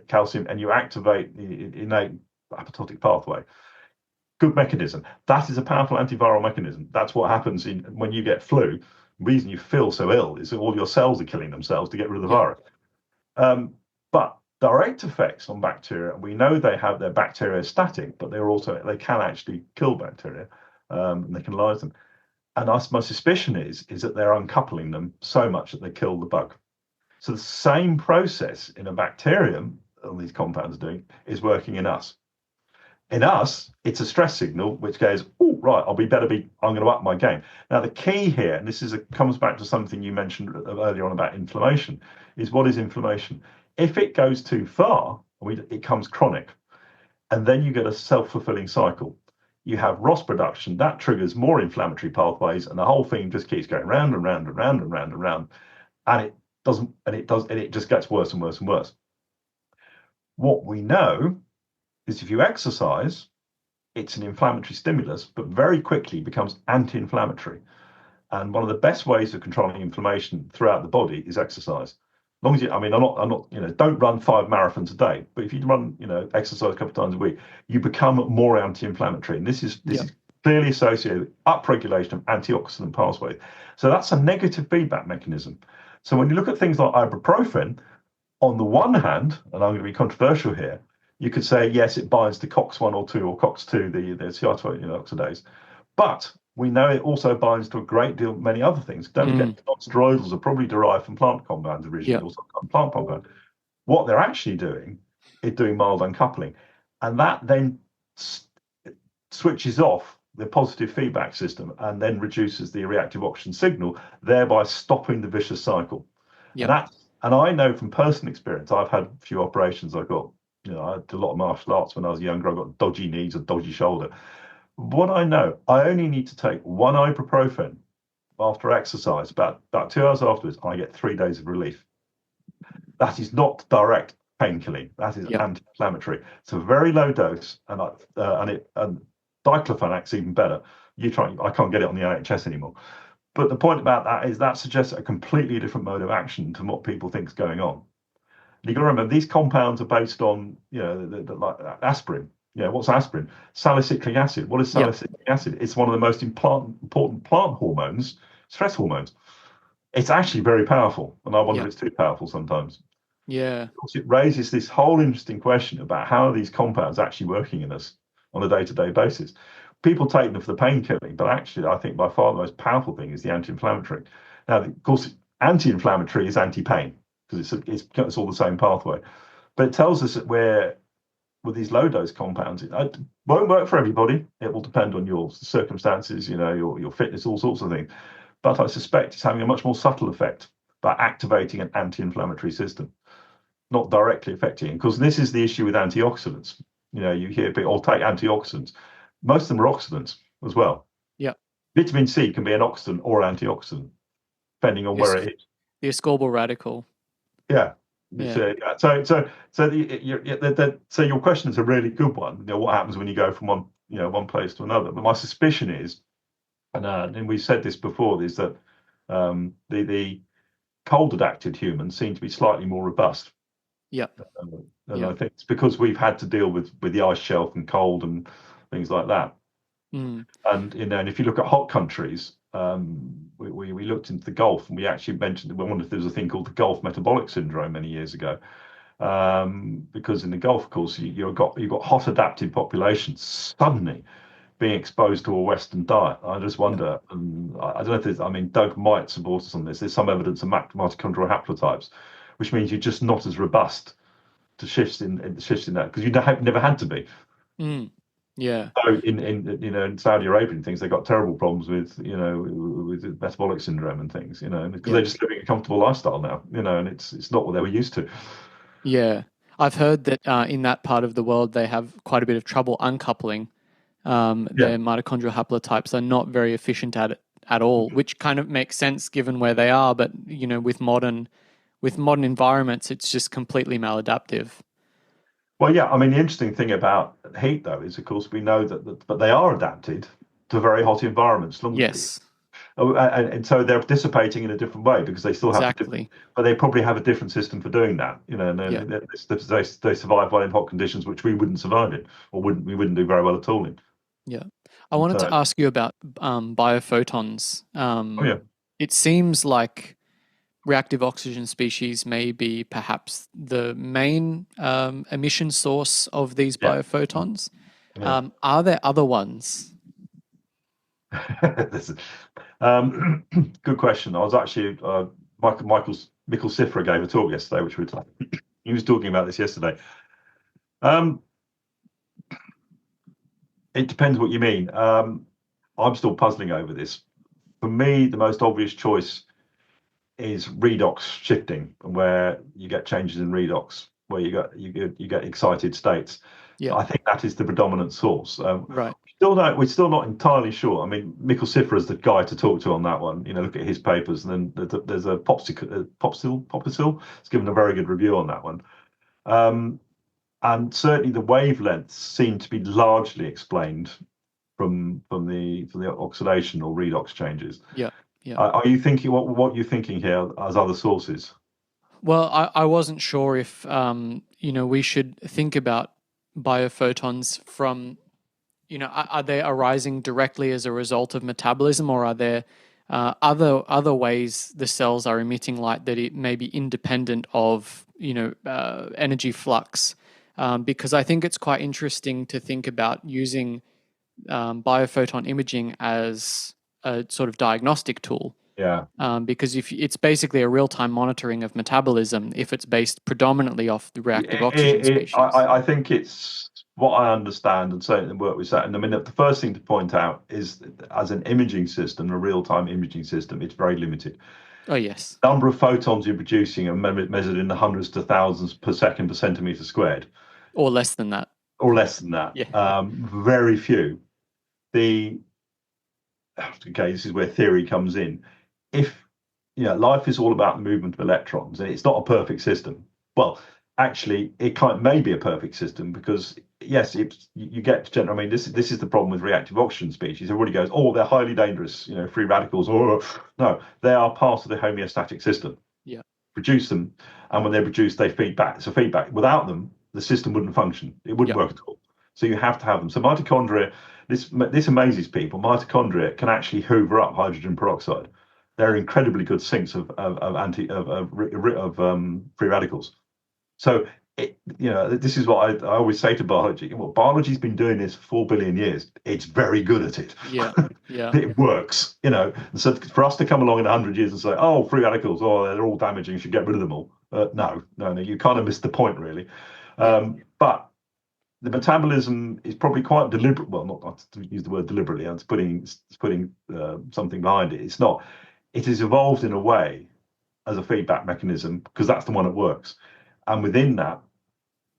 calcium, and you activate the innate apoptotic pathway. Good mechanism. That is a powerful antiviral mechanism. That's what happens when you get flu. The reason you feel so ill is that all your cells are killing themselves to get rid of the virus. But direct effects on bacteria, we know they're bacteriostatic, but they can actually kill bacteria, and they can lyse them. And my suspicion is that they're uncoupling them so much that they kill the bug. So the same process in a bacterium, all these compounds are doing, is working in us. In us, it's a stress signal which goes, oh, right, I'm going to up my game. Now, the key here, and this comes back to something you mentioned earlier on about inflammation, is what is inflammation? If it goes too far, it becomes chronic, and then you get a self-fulfilling cycle. You have ROS production, that triggers more inflammatory pathways, and the whole thing just keeps going round and round and round and round and round, and it just gets worse and worse and worse. What we know is if you exercise, it's an inflammatory stimulus, but very quickly becomes anti-inflammatory. And one of the best ways of controlling inflammation throughout the body is exercise. As long as I'm not, don't run 5 marathons a day, but if you run, exercise a couple of times a week, you become more anti-inflammatory. And this is clearly associated with upregulation of antioxidant pathways. So that's a negative feedback mechanism. So when you look at things like ibuprofen, on the one hand, and I'm going to be controversial here, you could say, yes, it binds to COX-1 or 2 or COX-2, the CR20 oxidase. But we know it also binds to a great deal, many other things. Don't forget, non-steroidals are probably derived from plant compounds originally, also plant compound. What they're actually doing is doing mild uncoupling. And that then switches off the positive feedback system and then reduces the reactive oxygen signal, thereby stopping the vicious cycle. And I know from personal experience, I've had a few operations. I did a lot of martial arts when I was younger. I got dodgy knees, a dodgy shoulder. What I know, I only need to take 1 ibuprofen after exercise. About 2 hours afterwards, I get 3 days of relief. That is not direct painkilling. That is anti-inflammatory. It's a very low dose, and diclofenac's even better. I can't get it on the NHS anymore. But the point about that is that suggests a completely different mode of action to what people think is going on. You've got to remember, these compounds are based on, like aspirin. What's aspirin? Salicylic acid. What is salicylic acid? It's one of the most important plant hormones, stress hormones. It's actually very powerful, and I wonder if it's too powerful sometimes. Yeah. Of course, it raises this whole interesting question about how are these compounds actually working in us on a day-to-day basis. People take them for the pain killing, but actually, I think by far the most powerful thing is the anti-inflammatory. Now, of course, anti-inflammatory is anti-pain, because it's all the same pathway. But it tells us that with these low dose compounds, it won't work for everybody. It will depend on your circumstances, your fitness, all sorts of things. But I suspect it's having a much more subtle effect by activating an anti-inflammatory system, not directly affecting it. Because this is the issue with antioxidants. You hear people take antioxidants. Most of them are oxidants as well. Yeah. Vitamin C can be an oxidant or antioxidant, depending on where it is. The ascorbyl radical. Yeah. So your question is a really good one. What happens when you go from one place to another? But my suspicion is, and we've said this before, is that the cold adapted humans seem to be slightly more robust. Yeah. And I think it's because we've had to deal with the ice shelf and cold and things like that. And and if you look at hot countries, we looked into the Gulf, and we actually mentioned, we wondered if there was a thing called the Gulf metabolic syndrome many years ago, because in the Gulf, of course, you've got hot adapted populations suddenly being exposed to a Western diet. I just wonder, and I don't know if there's, I mean, Doug might support us on this. There's some evidence of mitochondrial haplotypes, which means you're just not as robust to shifts in that because you never had to be. Yeah. So in Saudi Arabia and things, they got terrible problems with with metabolic syndrome and things, because they're just living a comfortable lifestyle now, and it's not what they were used to. Yeah. I've heard that in that part of the world, they have quite a bit of trouble uncoupling. Yeah. Their mitochondrial haplotypes are not very efficient at it at all, which kind of makes sense given where they are. But, with modern environments, it's just completely maladaptive. Well, yeah. I mean, the interesting thing about heat, though, is of course we know but they are adapted to very hot environments. Yes, And so they're dissipating in a different way because they still have to, exactly. but they probably have a different system for doing that. And Yeah. they survive well in hot conditions, which we wouldn't survive in, or we wouldn't do very well at all in. Yeah. I wanted So, to ask you about biophotons. oh yeah, It seems like reactive oxygen species may be perhaps the main emission source of these yeah, biophotons. yeah. Are there other ones? This is- good question. I was actually Mikkel Sifra gave a talk yesterday, which he was talking about this yesterday. Um, it depends what you mean. I'm still puzzling over this. For me, the most obvious choice is redox shifting, where you get changes in redox, where you get excited states. Yeah. I think that is the predominant source. Right. We're still not entirely sure. I mean, Mikkel Sifra is the guy to talk to on that one. Look at his papers, and then there's a Popsicle. It's given a very good review on that one. And certainly the wavelengths seem to be largely explained from the oxidation or redox changes. Yeah. Yeah. Are you thinking what you're thinking here as other sources? Well, I wasn't sure if we should think about biophotons from, are they arising directly as a result of metabolism, or are there other ways the cells are emitting light that it may be independent of energy flux? Because I think it's quite interesting to think about using biophoton imaging as a sort of diagnostic tool. Yeah. Because if it's basically a real-time monitoring of metabolism, if it's based predominantly off the reactive oxygen species. I think it's what I understand, and certainly work with that. And I mean, the first thing to point out is, as an imaging system, a real-time imaging system, it's very limited. Oh yes. Number of photons you're producing are measured in the hundreds to thousands per second per centimeter squared, or less than that. or less than that. Yeah. Very few. This is where theory comes in. If life is all about movement of electrons, and it's not a perfect system. Well, actually, it may be a perfect system because yes, you get. I mean, this is the problem with reactive oxygen species. Everybody goes, oh, they're highly dangerous, free radicals. Or no, they are part of the homeostatic system. Yeah. Produce them, and when they're produced, they feed back. It's a feedback. Without them, the system wouldn't function. It wouldn't work at all. So you have to have them. So mitochondria. This amazes people. Mitochondria can actually hoover up hydrogen peroxide. They're incredibly good sinks of free radicals. So this is what I always say to biology. Well, biology's been doing this for 4 billion years. It's very good at it. Yeah, yeah. It works. And so for us to come along in 100 years and say, oh, free radicals, oh, they're all damaging, you should get rid of them all. No, you kind of missed the point, really. But the metabolism is probably quite deliberate. Well, not to use the word deliberately. It's putting something behind it. It's not. It is evolved in a way as a feedback mechanism because that's the one that works. And within that,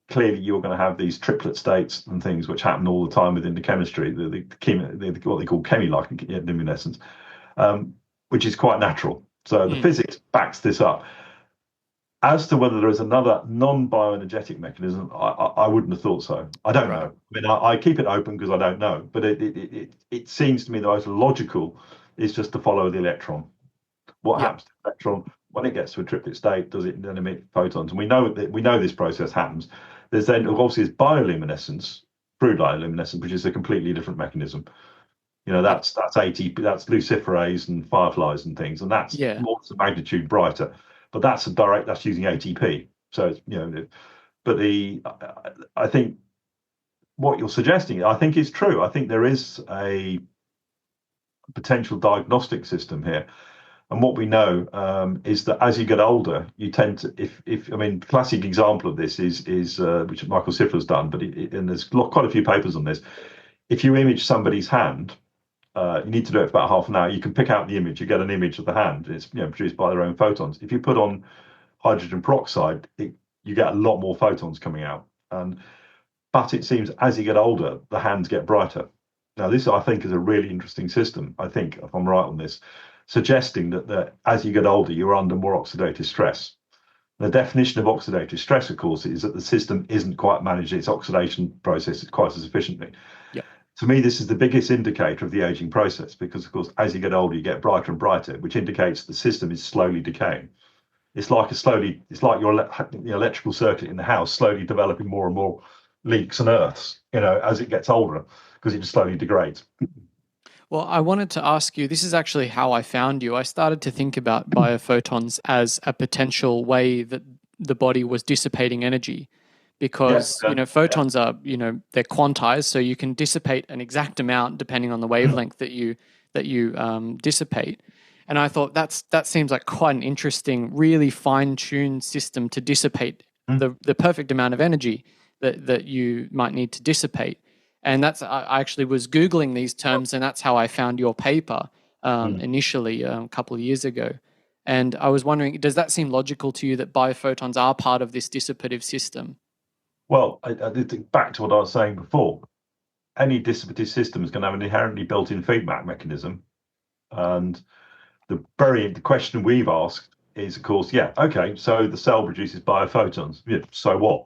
clearly you're going to have these triplet states and things which happen all the time within the chemistry, what they call chemi-like luminescence, which is quite natural. So the physics backs this up. As to whether there is another non-bioenergetic mechanism, I wouldn't have thought so. I don't know. I mean, I keep it open because I don't know. But it seems to me the most logical is just to follow the electron. What happens to the electron when it gets to a triplet state? Does it then emit photons? And we know this process happens. There's then obviously bioluminescence, through bioluminescence, which is a completely different mechanism. That's ATP, that's luciferase and fireflies and things, and that's more than magnitude brighter. But that's using ATP. So it's, but I think what you're suggesting, I think, is true. I think there is a potential diagnostic system here. And what we know is that as you get older, you tend to, if I mean, classic example of this is which Michael Sifler's done, but and there's quite a few papers on this. If you image somebody's hand, you need to do it for about half an hour. You can pick out the image, you get an image of the hand. It's produced by their own photons. If you put on hydrogen peroxide, you get a lot more photons coming out. But it seems as you get older, the hands get brighter. Now, this I think is a really interesting system. I think, if I'm right on this, suggesting that as you get older, you're under more oxidative stress. The definition of oxidative stress, of course, is that the system isn't quite managing its oxidation process quite as efficiently. Yep. To me, this is the biggest indicator of the aging process because, of course, as you get older, you get brighter and brighter, which indicates the system is slowly decaying. It's like your electrical circuit in the house slowly developing more and more leaks and earths, as it gets older, because it just slowly degrades. Well, I wanted to ask you, this is actually how I found you. I started to think about biophotons as a potential way that the body was dissipating energy because, photons are, they're quantized, so you can dissipate an exact amount depending on the wavelength that you dissipate. And I thought that seems like quite an interesting, really fine-tuned system to dissipate the perfect amount of energy that you might need to dissipate. And I actually was Googling these terms, and that's how I found your paper initially a couple of years ago. And I was wondering, does that seem logical to you that biophotons are part of this dissipative system? Well, I think back to what I was saying before. Any dissipative system is going to have an inherently built-in feedback mechanism. And the question we've asked is, of course, so the cell produces biophotons. Yeah, so what?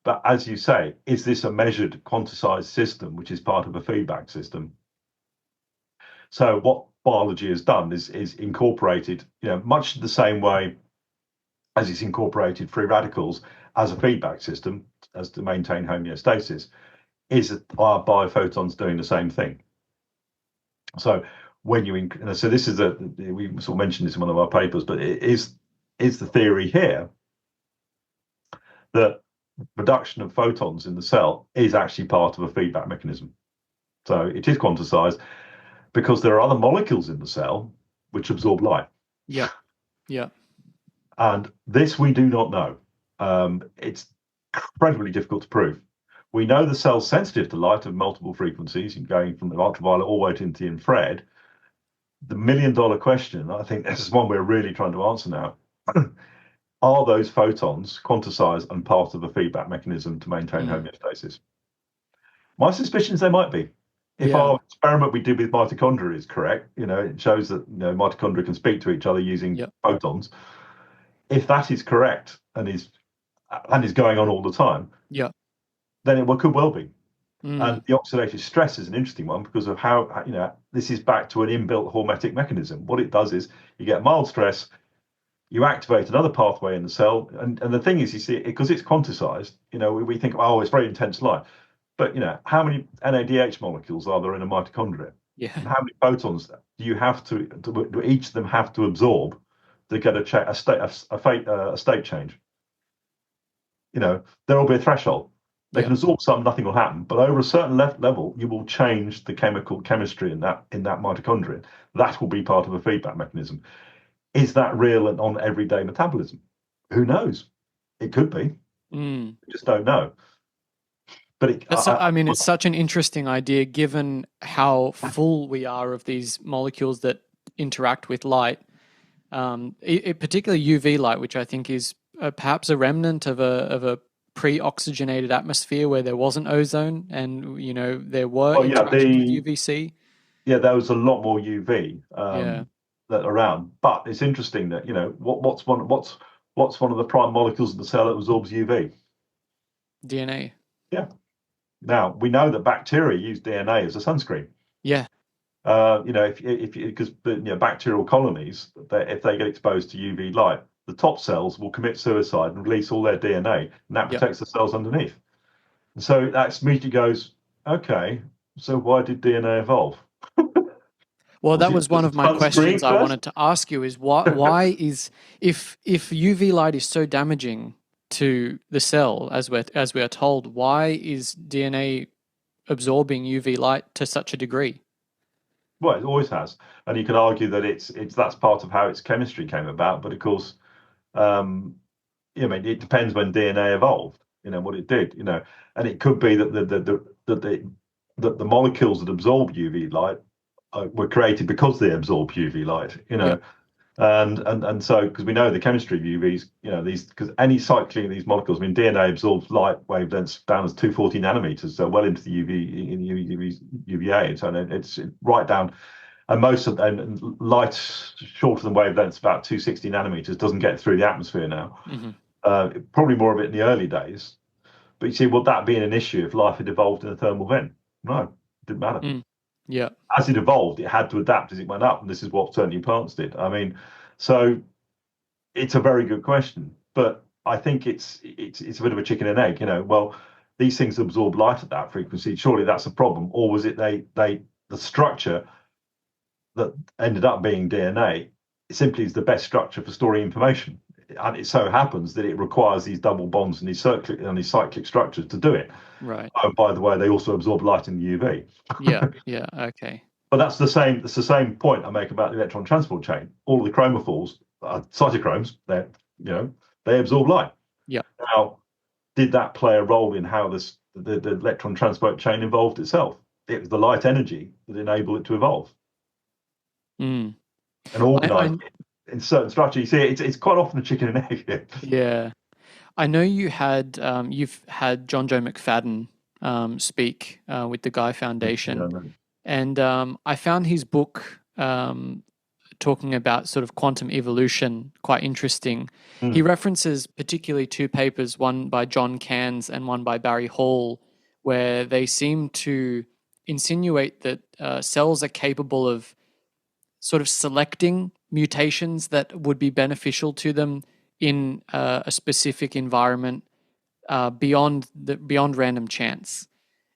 But as you say, is this a measured, quantized system, which is part of a feedback system? So what biology has done is incorporated, much the same way as it's incorporated free radicals as a feedback system, as to maintain homeostasis, is that our biophotons doing the same thing. So when so this is we sort of mentioned this in one of our papers, but it is the theory here that reduction of photons in the cell is actually part of a feedback mechanism. So it is quantized because there are other molecules in the cell which absorb light. Yeah. And this we do not know. It's incredibly difficult to prove. We know the cell's sensitive to light of multiple frequencies, going from the ultraviolet all the way into the infrared. The million-dollar question, I think this is one we're really trying to answer now. Are those photons quantized and part of a feedback mechanism to maintain homeostasis? My suspicion is they might be. If our experiment we did with mitochondria is correct, it shows that mitochondria can speak to each other using photons. If that is correct and is going on all the time, then it could well be. And the oxidative stress is an interesting one because of how this is back to an inbuilt hormetic mechanism. What it does is you get mild stress. You activate another pathway in the cell, and the thing is, you see, because it's quantized, we think, it's very intense light, but how many NADH molecules are there in a mitochondria? Yeah. And how many photons do you have do each of them have to absorb to get a state change? There will be a threshold. They can absorb some, nothing will happen, but over a certain level, you will change the chemistry in that mitochondria. That will be part of a feedback mechanism. Is that real and on everyday metabolism? Who knows? It could be. We just don't know. But it's such an interesting idea given how full we are of these molecules that interact with light, particularly UV light, which I think is perhaps a remnant of a pre-oxygenated atmosphere where there wasn't ozone and there were interactions with UVC. Yeah, there was a lot more UV. That around, but it's interesting that what's one of the prime molecules in the cell that absorbs UV? DNA. Yeah. Now we know that bacteria use DNA as a sunscreen. Yeah. Because bacterial colonies, if they get exposed to UV light, the top cells will commit suicide and release all their DNA, and that protects the cells underneath. And so that immediately goes, okay, so why did DNA evolve? Well, that was one of my questions I wanted to ask you is why is if UV light is so damaging to the cell, as we are told. Why is DNA absorbing UV light to such a degree? Well, it always has, and you could argue that it's that's part of how its chemistry came about. But of course, um, I mean, it depends when DNA evolved. What it did. And it could be that the molecules that absorb UV light were created because they absorb UV light. Yep. And so because we know the chemistry of UVs, these because any cycling of these molecules, I mean, DNA absorbs light wavelengths down as 240 nanometers, so well into the UVA, so it's right down. And most of and light shorter than wavelengths, about 260 nanometers, doesn't get through the atmosphere now. Mm-hmm. Probably more of it in the early days. But you see, would that be an issue if life had evolved in a thermal vent? No, it didn't matter. Yeah. As it evolved, it had to adapt as it went up, and this is what certainly plants did. I mean, so it's a very good question, but I think it's a bit of a chicken and egg. Well, these things absorb light at that frequency. Surely that's a problem, or was it the structure that ended up being DNA simply is the best structure for storing information? And it so happens that it requires these double bonds and these cyclic structures to do it. Right. Oh, by the way, they also absorb light in the UV. Yeah. Okay. But that's the same point I make about the electron transport chain. All of the chromophores, cytochromes, they absorb light. Yeah. Now, did that play a role in how the electron transport chain evolved itself? It was the light energy that enabled it to evolve and organize in certain structure. You see, it's quite often a chicken and egg here. Yeah. I know you've had John Joe McFadden speak with the Guy Foundation, and I found his book talking about sort of quantum evolution quite interesting. He references particularly two papers, one by John Cairns and one by Barry Hall, where they seem to insinuate that cells are capable of sort of selecting mutations that would be beneficial to them in a specific environment beyond random chance.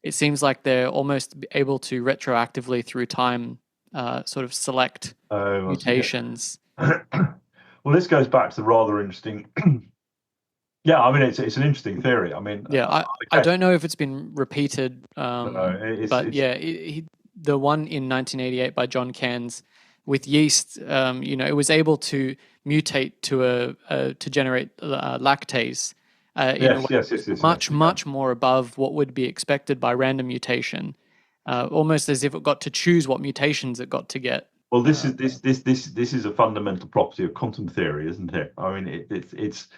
It seems like they're almost able to retroactively through time sort of select mutations. Well, this goes back to the rather interesting. Yeah, I mean, it's an interesting theory. I mean, yeah, I don't know if it's been repeated, but yeah, the one in 1988 by John Cairns with yeast, it was able to mutate to generate lactase. Yes, much more above what would be expected by random mutation, almost as if it got to choose what mutations it got to get. Well, this is a fundamental property of quantum theory, isn't it? I mean, it's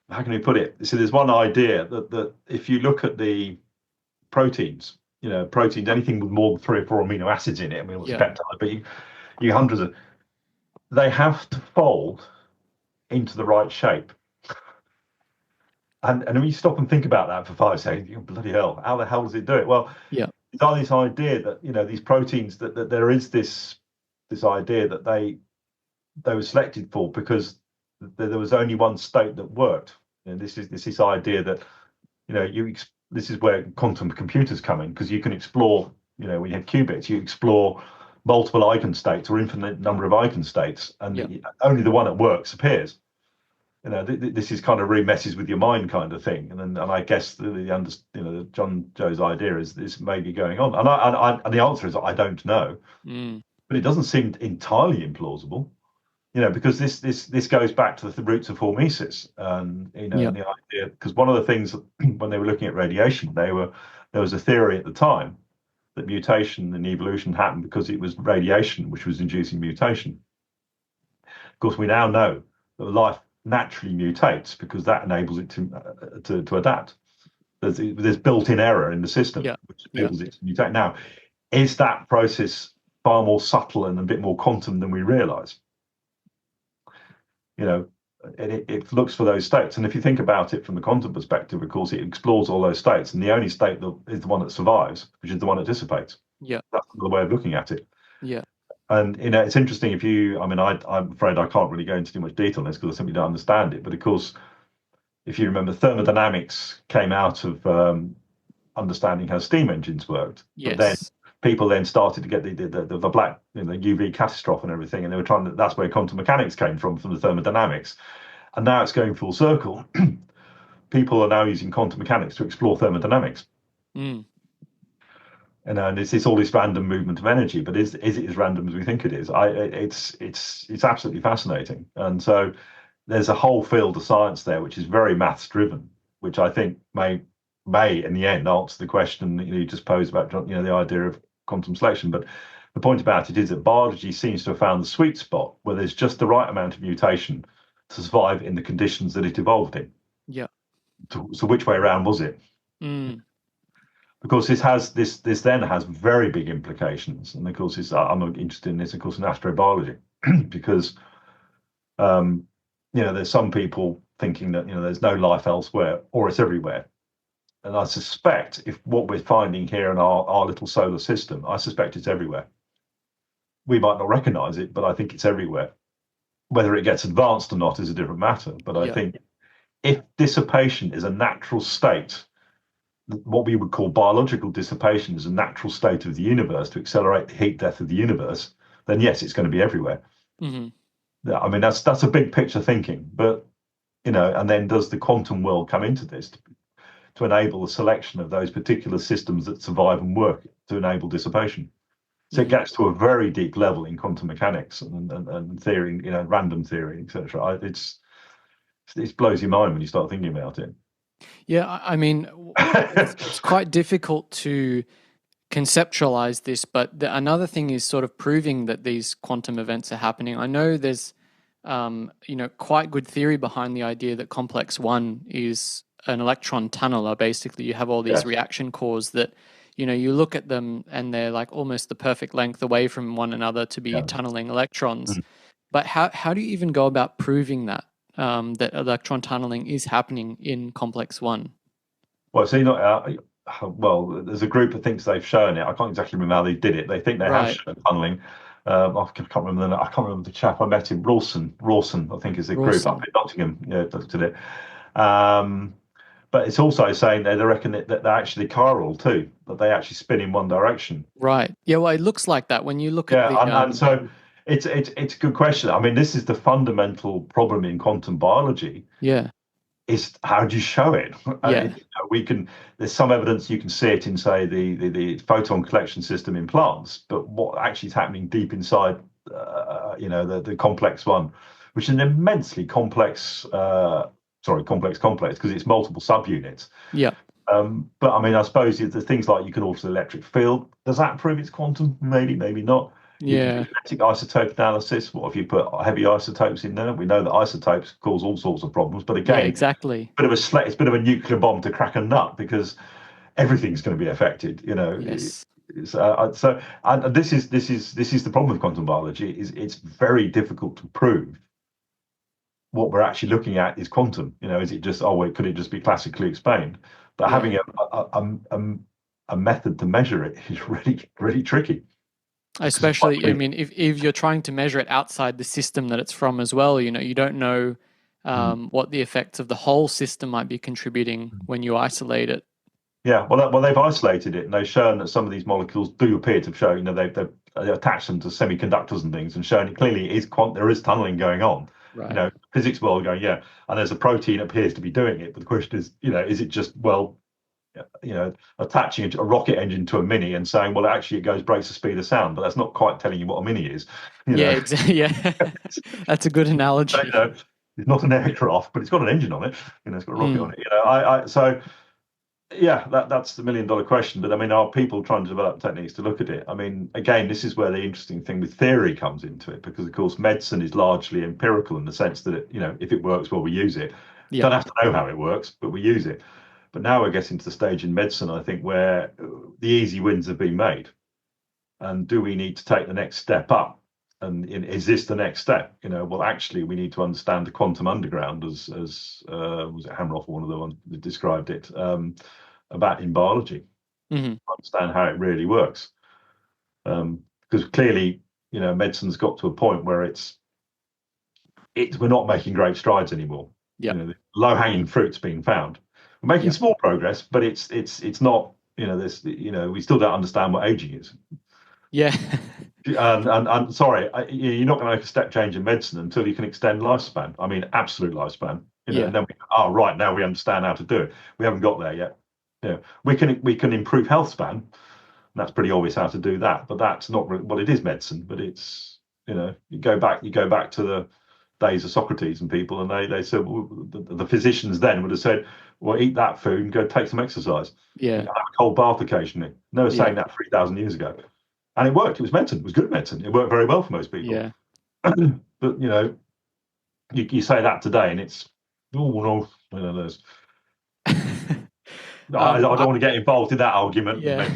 how can we put it? So there's one idea that if you look at the proteins, anything with more than 3 or 4 amino acids in it, I mean, what's a peptide, but you hundreds of, they have to fold into the right shape. And when you stop and think about that for 5 seconds, you bloody hell, how the hell does it do it? Well, it's on this idea that these proteins that there is this idea that they were selected for because there was only one state that worked. And this is idea that this is where quantum computers come in, because you can explore when you have qubits, you explore multiple eigenstates or infinite number of eigenstates, and only the one that works appears. This is kind of really messes with your mind kind of thing, and I guess the John Joe's idea is this may be going on, and the answer is I don't know, but it doesn't seem entirely implausible, because this goes back to the roots of hormesis, and the idea, because one of the things when they were looking at radiation, there was a theory at the time that mutation and evolution happened because it was radiation which was inducing mutation. Of course, we now know that life naturally mutates because that enables it to adapt. There's built-in error in the system which enables it to mutate. Now, is that process far more subtle and a bit more quantum than we realize? It looks for those states, and if you think about it from the quantum perspective, of course, it explores all those states, and the only state that is the one that survives, which is the one that dissipates. That's the way of looking at it. And it's interesting. I'm afraid I can't really go into too much detail on this because I simply don't understand it. But of course, if you remember, thermodynamics came out of understanding how steam engines worked. But then people then started to get the black UV catastrophe and everything, and they were that's where quantum mechanics came from the thermodynamics, and now it's going full circle. people are now using quantum mechanics to explore thermodynamics. Mm. And it's all this random movement of energy, but is it as random as we think it is? It's absolutely fascinating. And so there's a whole field of science there which is very maths driven, which I think may in the end answer the question that you just posed about the idea of quantum selection. But the point about it is that biology seems to have found the sweet spot where there's just the right amount of mutation to survive in the conditions that it evolved in. Yeah. So which way around was it? Mm. Because this then has very big implications, and of course I'm interested in this, of course, in astrobiology, because there's some people thinking that there's no life elsewhere or it's everywhere, and I suspect if what we're finding here in our little solar system, I suspect it's everywhere. We might not recognize it, but I think it's everywhere. Whether it gets advanced or not is a different matter. But I think if dissipation is a natural state, what we would call biological dissipation is a natural state of the universe to accelerate the heat death of the universe, then yes, it's going to be everywhere. Mm-hmm. I mean, that's a big picture thinking, but and then does the quantum world come into this to enable the selection of those particular systems that survive and work to enable dissipation? So it gets to a very deep level in quantum mechanics and theory, random theory, etc. It blows your mind when you start thinking about it. Yeah, I mean, it's quite difficult to conceptualize this, but another thing is sort of proving that these quantum events are happening. I know there's, quite good theory behind the idea that complex one is an electron tunneler. Basically, you have all these reaction cores that, you look at them and they're like almost the perfect length away from one another to be tunneling electrons. Mm-hmm. But how do you even go about proving that? That electron tunneling is happening in complex one? Well, there's a group that thinks they've shown it. I can't exactly remember how they did it. They think they have shown tunneling. I can't remember the chap I met in Rawson, I think is the group up in Nottingham. Yeah, did it. But it's also saying they reckon that they're actually chiral too, that they actually spin in one direction. Right. Yeah. Well, it looks like that when you look at the. And so it's a good question. I mean, this is the fundamental problem in quantum biology. Yeah. Is how do you show it? Yeah. There's some evidence you can see it in, say, the photon collection system in plants, but what actually is happening deep inside, the complex one, which is an immensely complex, complex because it's multiple subunits. Yeah. But I mean, I suppose there's things like you can alter the electric field. Does that prove it's quantum? Maybe not. Yeah. Kinetic isotope analysis. What if you put heavy isotopes in there? We know that isotopes cause all sorts of problems. But again, exactly. It's a bit of a nuclear bomb to crack a nut because everything's going to be affected. Yes. This is the problem with quantum biology. It's very difficult to prove what we're actually looking at is quantum. Is it just could it just be classically explained? But having a method to measure it is really, really tricky. Especially, I mean, if you're trying to measure it outside the system that it's from as well, you don't know what the effects of the whole system might be contributing when you isolate it. Yeah, well, they've isolated it, and they've shown that some of these molecules do appear to show, they've attached them to semiconductors and things, and shown it clearly there is tunneling going on. Right. Physics world going, and there's a protein that appears to be doing it, but the question is, is it just attaching a rocket engine to a mini and saying, well, actually it breaks the speed of sound, but that's not quite telling you what a mini is. Exactly. Yeah, that's a good analogy. It's not an aircraft, but it's got an engine on it. It's got a rocket on it. That's the $1 million question. But I mean, are people trying to develop techniques to look at it? I mean, again, this is where the interesting thing with theory comes into it, because of course medicine is largely empirical in the sense that if it works, well, we use it. Yeah. Don't have to know how it works, but we use it. But now we're getting to the stage in medicine, I think, where the easy wins have been made. And do we need to take the next step up? And is this the next step? Well, actually, we need to understand the quantum underground, as was it Hamroff or one of the ones that described it, about in biology. Mm-hmm. Understand how it really works. Because clearly, medicine's got to a point where we're not making great strides anymore. Yeah. The low-hanging fruit's being found. We're making small progress, but it's not, we still don't understand what aging is. Yeah. And sorry, you're not going to make a step change in medicine until you can extend lifespan. I mean, absolute lifespan. Yeah. And then right, now we understand how to do it. We haven't got there yet. We can improve health span. That's pretty obvious how to do that, but that's not well. It is medicine, but it's you go back to the days of Socrates and people, and they said, well, the physicians then would have said, well, eat that food and go take some exercise. Yeah. Have a cold bath occasionally. No one was saying that 3,000 years ago, and it worked. It was medicine. It was good medicine. It worked very well for most people. Yeah. But you say that today, and it's there's. I don't want to get involved in that argument. Yeah.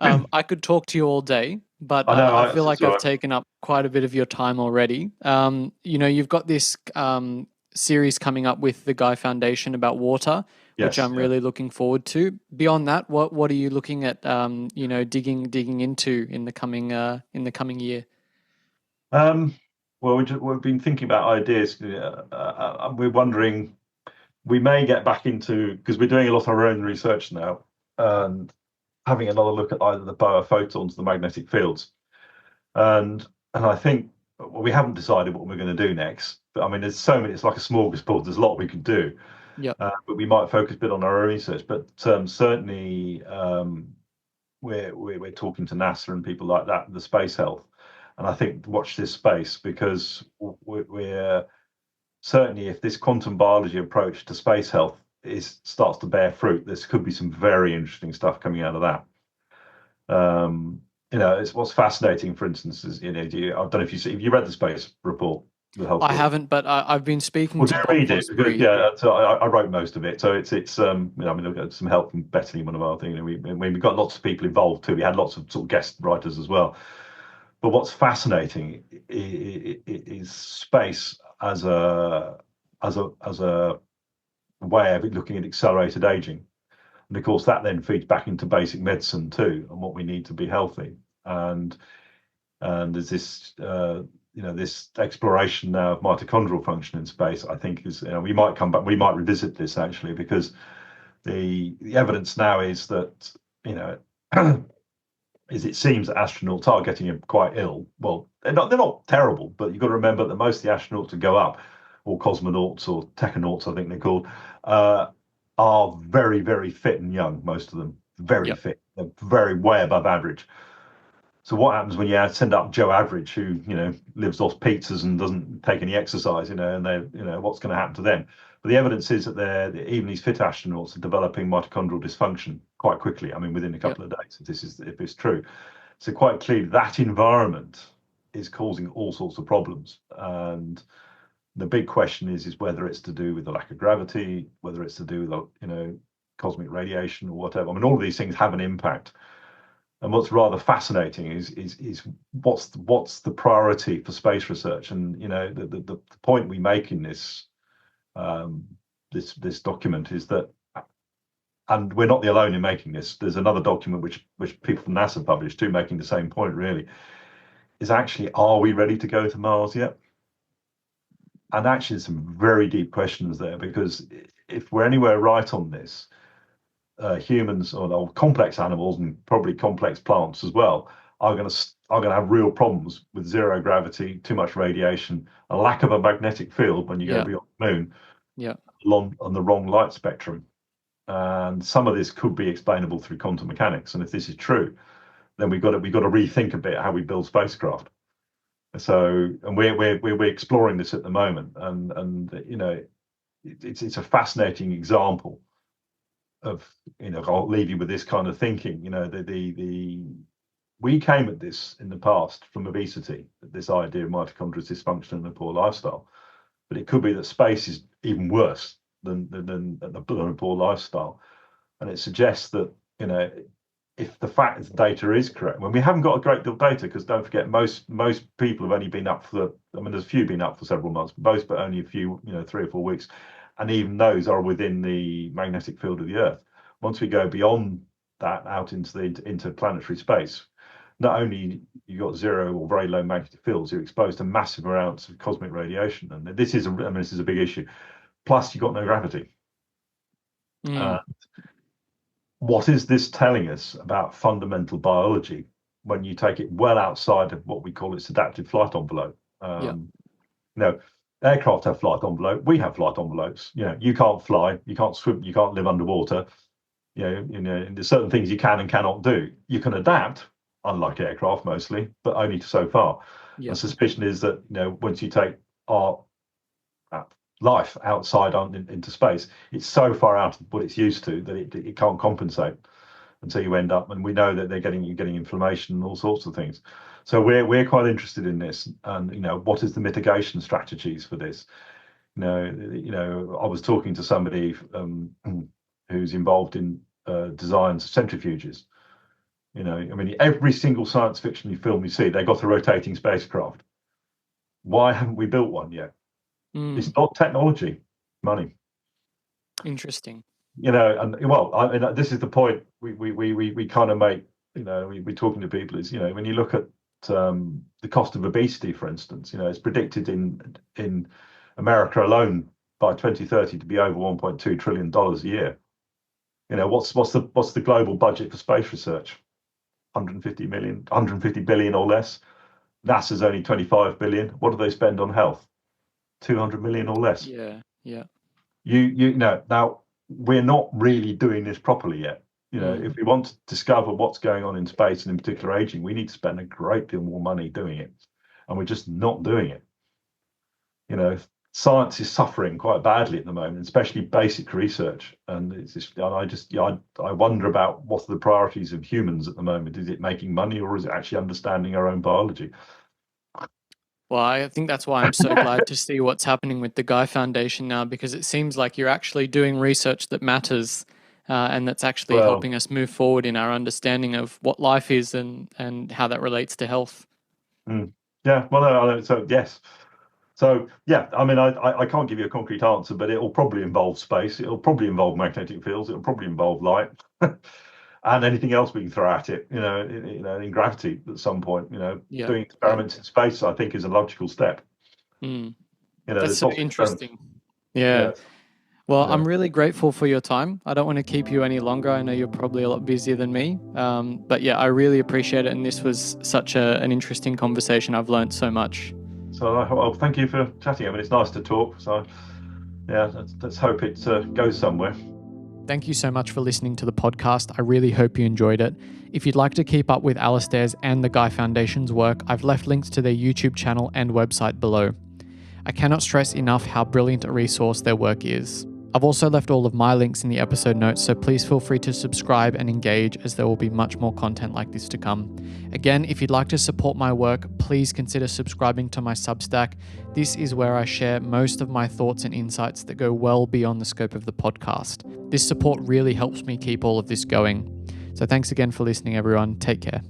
I could talk to you all day, but I feel like I've taken up quite a bit of your time already. You've got this series coming up with the Guy Foundation about water, which I'm really looking forward to. Beyond that, what are you looking at? Digging into in the coming year. Well, we've been thinking about ideas. We're wondering. We may get back into, because we're doing a lot of our own research now, and having another look at either the biophotons, the magnetic fields, and I think we haven't decided what we're going to do next. But I mean, there's so many. It's like a smorgasbord. There's a lot we could do. Yeah. But we might focus a bit on our own research. But certainly, we're talking to NASA and people like that, the space health, and I think watch this space, because we're certainly, if this quantum biology approach to space health starts to bear fruit, this could be some very interesting stuff coming out of that. It's what's fascinating, for instance, is I don't know if you read the space report. I haven't, but I've been speaking to. Read it? Because, so I wrote most of it. So it's I've got some help from Bethany, one of our things. We've got lots of people involved too. We had lots of sort of guest writers as well. But what's fascinating is space as a way of looking at accelerated aging, and of course that then feeds back into basic medicine too, and what we need to be healthy. And there's this this exploration now of mitochondrial function in space. I think is we might come back, we might revisit this actually, because the evidence now is that it seems that astronauts are getting quite ill. Well, they're not terrible, but you've got to remember that most of the astronauts who go up, or cosmonauts or technonauts, I think they're called, are very, very fit and young. Most of them very fit. They're very way above average. So what happens when you send up Joe Average, who lives off pizzas and doesn't take any exercise, and they what's going to happen to them? But the evidence is that even these fit astronauts are developing mitochondrial dysfunction quite quickly. I mean, within a couple of days, if it's true. So quite clearly, that environment is causing all sorts of problems. And the big question is whether it's to do with the lack of gravity, whether it's to do with cosmic radiation or whatever. I mean, all of these things have an impact. And what's rather fascinating is what's the priority for space research? And the point we make in this this document is that, and we're not the alone in making this. There's another document which people from NASA published too, making the same point. Really, is actually, are we ready to go to Mars yet? And actually, there's some very deep questions there, because if we're anywhere right on this, humans or complex animals, and probably complex plants as well, are going to have real problems with zero gravity, too much radiation, a lack of a magnetic field when you go beyond the moon, on the wrong light spectrum. And some of this could be explainable through quantum mechanics. And if this is true, then we've got to rethink a bit how we build spacecraft. So, and we're exploring this at the moment, and it's a fascinating example of I'll leave you with this kind of thinking. We came at this in the past from obesity, this idea of mitochondrial dysfunction and a poor lifestyle, but it could be that space is even worse than a poor lifestyle, and it suggests that if the fact that the data is correct, when we haven't got a great deal of data, because don't forget, most people have only been up there's a few been up for several months, but only a few, 3 or 4 weeks, and even those are within the magnetic field of the Earth. Once we go beyond that, out into the interplanetary space, not only you got zero or very low magnetic fields, you're exposed to massive amounts of cosmic radiation, and this is a big issue. Plus, you've got no gravity. What is this telling us about fundamental biology? when you take it well outside of what we call its adaptive flight envelope. Aircraft have flight envelope. We have flight envelopes. You can't fly, you can't swim, you can't live underwater. There's certain things you can and cannot do. You can adapt, unlike aircraft mostly, but only so far. Yeah. The suspicion is that once you take our life outside into space, it's so far out of what it's used to that it can't compensate until you end up. And we know that you're getting inflammation and all sorts of things. So we're quite interested in this, and what is the mitigation strategies for this? I was talking to somebody who's involved in designs of centrifuges. Every single science fiction film you see, they got a rotating spacecraft. Why haven't we built one yet? It's not technology, money. Interesting. This is the point we kind of make. We're talking to people is when you look at the cost of obesity, for instance, it's predicted in America alone by 2030 to be over $1.2 trillion a year. What's the global budget for space research? 150 billion or less. NASA's only 25 billion. What do they spend on health? 200 million or less. Yeah. Now we're not really doing this properly yet. If we want to discover what's going on in space, and in particular aging, we need to spend a great deal more money doing it, and we're just not doing it. Science is suffering quite badly at the moment, especially basic research, and I wonder about what are the priorities of humans at the moment. Is it making money, or is it actually understanding our own biology? Well, I think that's why I'm so glad to see what's happening with the Guy Foundation now, because it seems like you're actually doing research that matters, and that's actually helping us move forward in our understanding of what life is and how that relates to health. Yeah, well, so yes. So, yeah, I can't give you a concrete answer, but it'll probably involve space. It'll probably involve magnetic fields. It'll probably involve light and anything else we can throw at it, in gravity at some point. Doing experiments in space, I think, is a logical step. That's so interesting. Yeah. Well, I'm really grateful for your time. I don't want to keep you any longer. I know you're probably a lot busier than me. But yeah, I really appreciate it. And this was such an interesting conversation. I've learned so much. So thank you for chatting. It's nice to talk. So yeah, let's hope it goes somewhere. Thank you so much for listening to the podcast. I really hope you enjoyed it. If you'd like to keep up with Alistair's and the Guy Foundation's work, I've left links to their YouTube channel and website below. I cannot stress enough how brilliant a resource their work is. I've also left all of my links in the episode notes, so please feel free to subscribe and engage, as there will be much more content like this to come. Again, if you'd like to support my work, please consider subscribing to my Substack. This is where I share most of my thoughts and insights that go well beyond the scope of the podcast. This support really helps me keep all of this going. So thanks again for listening, everyone. Take care.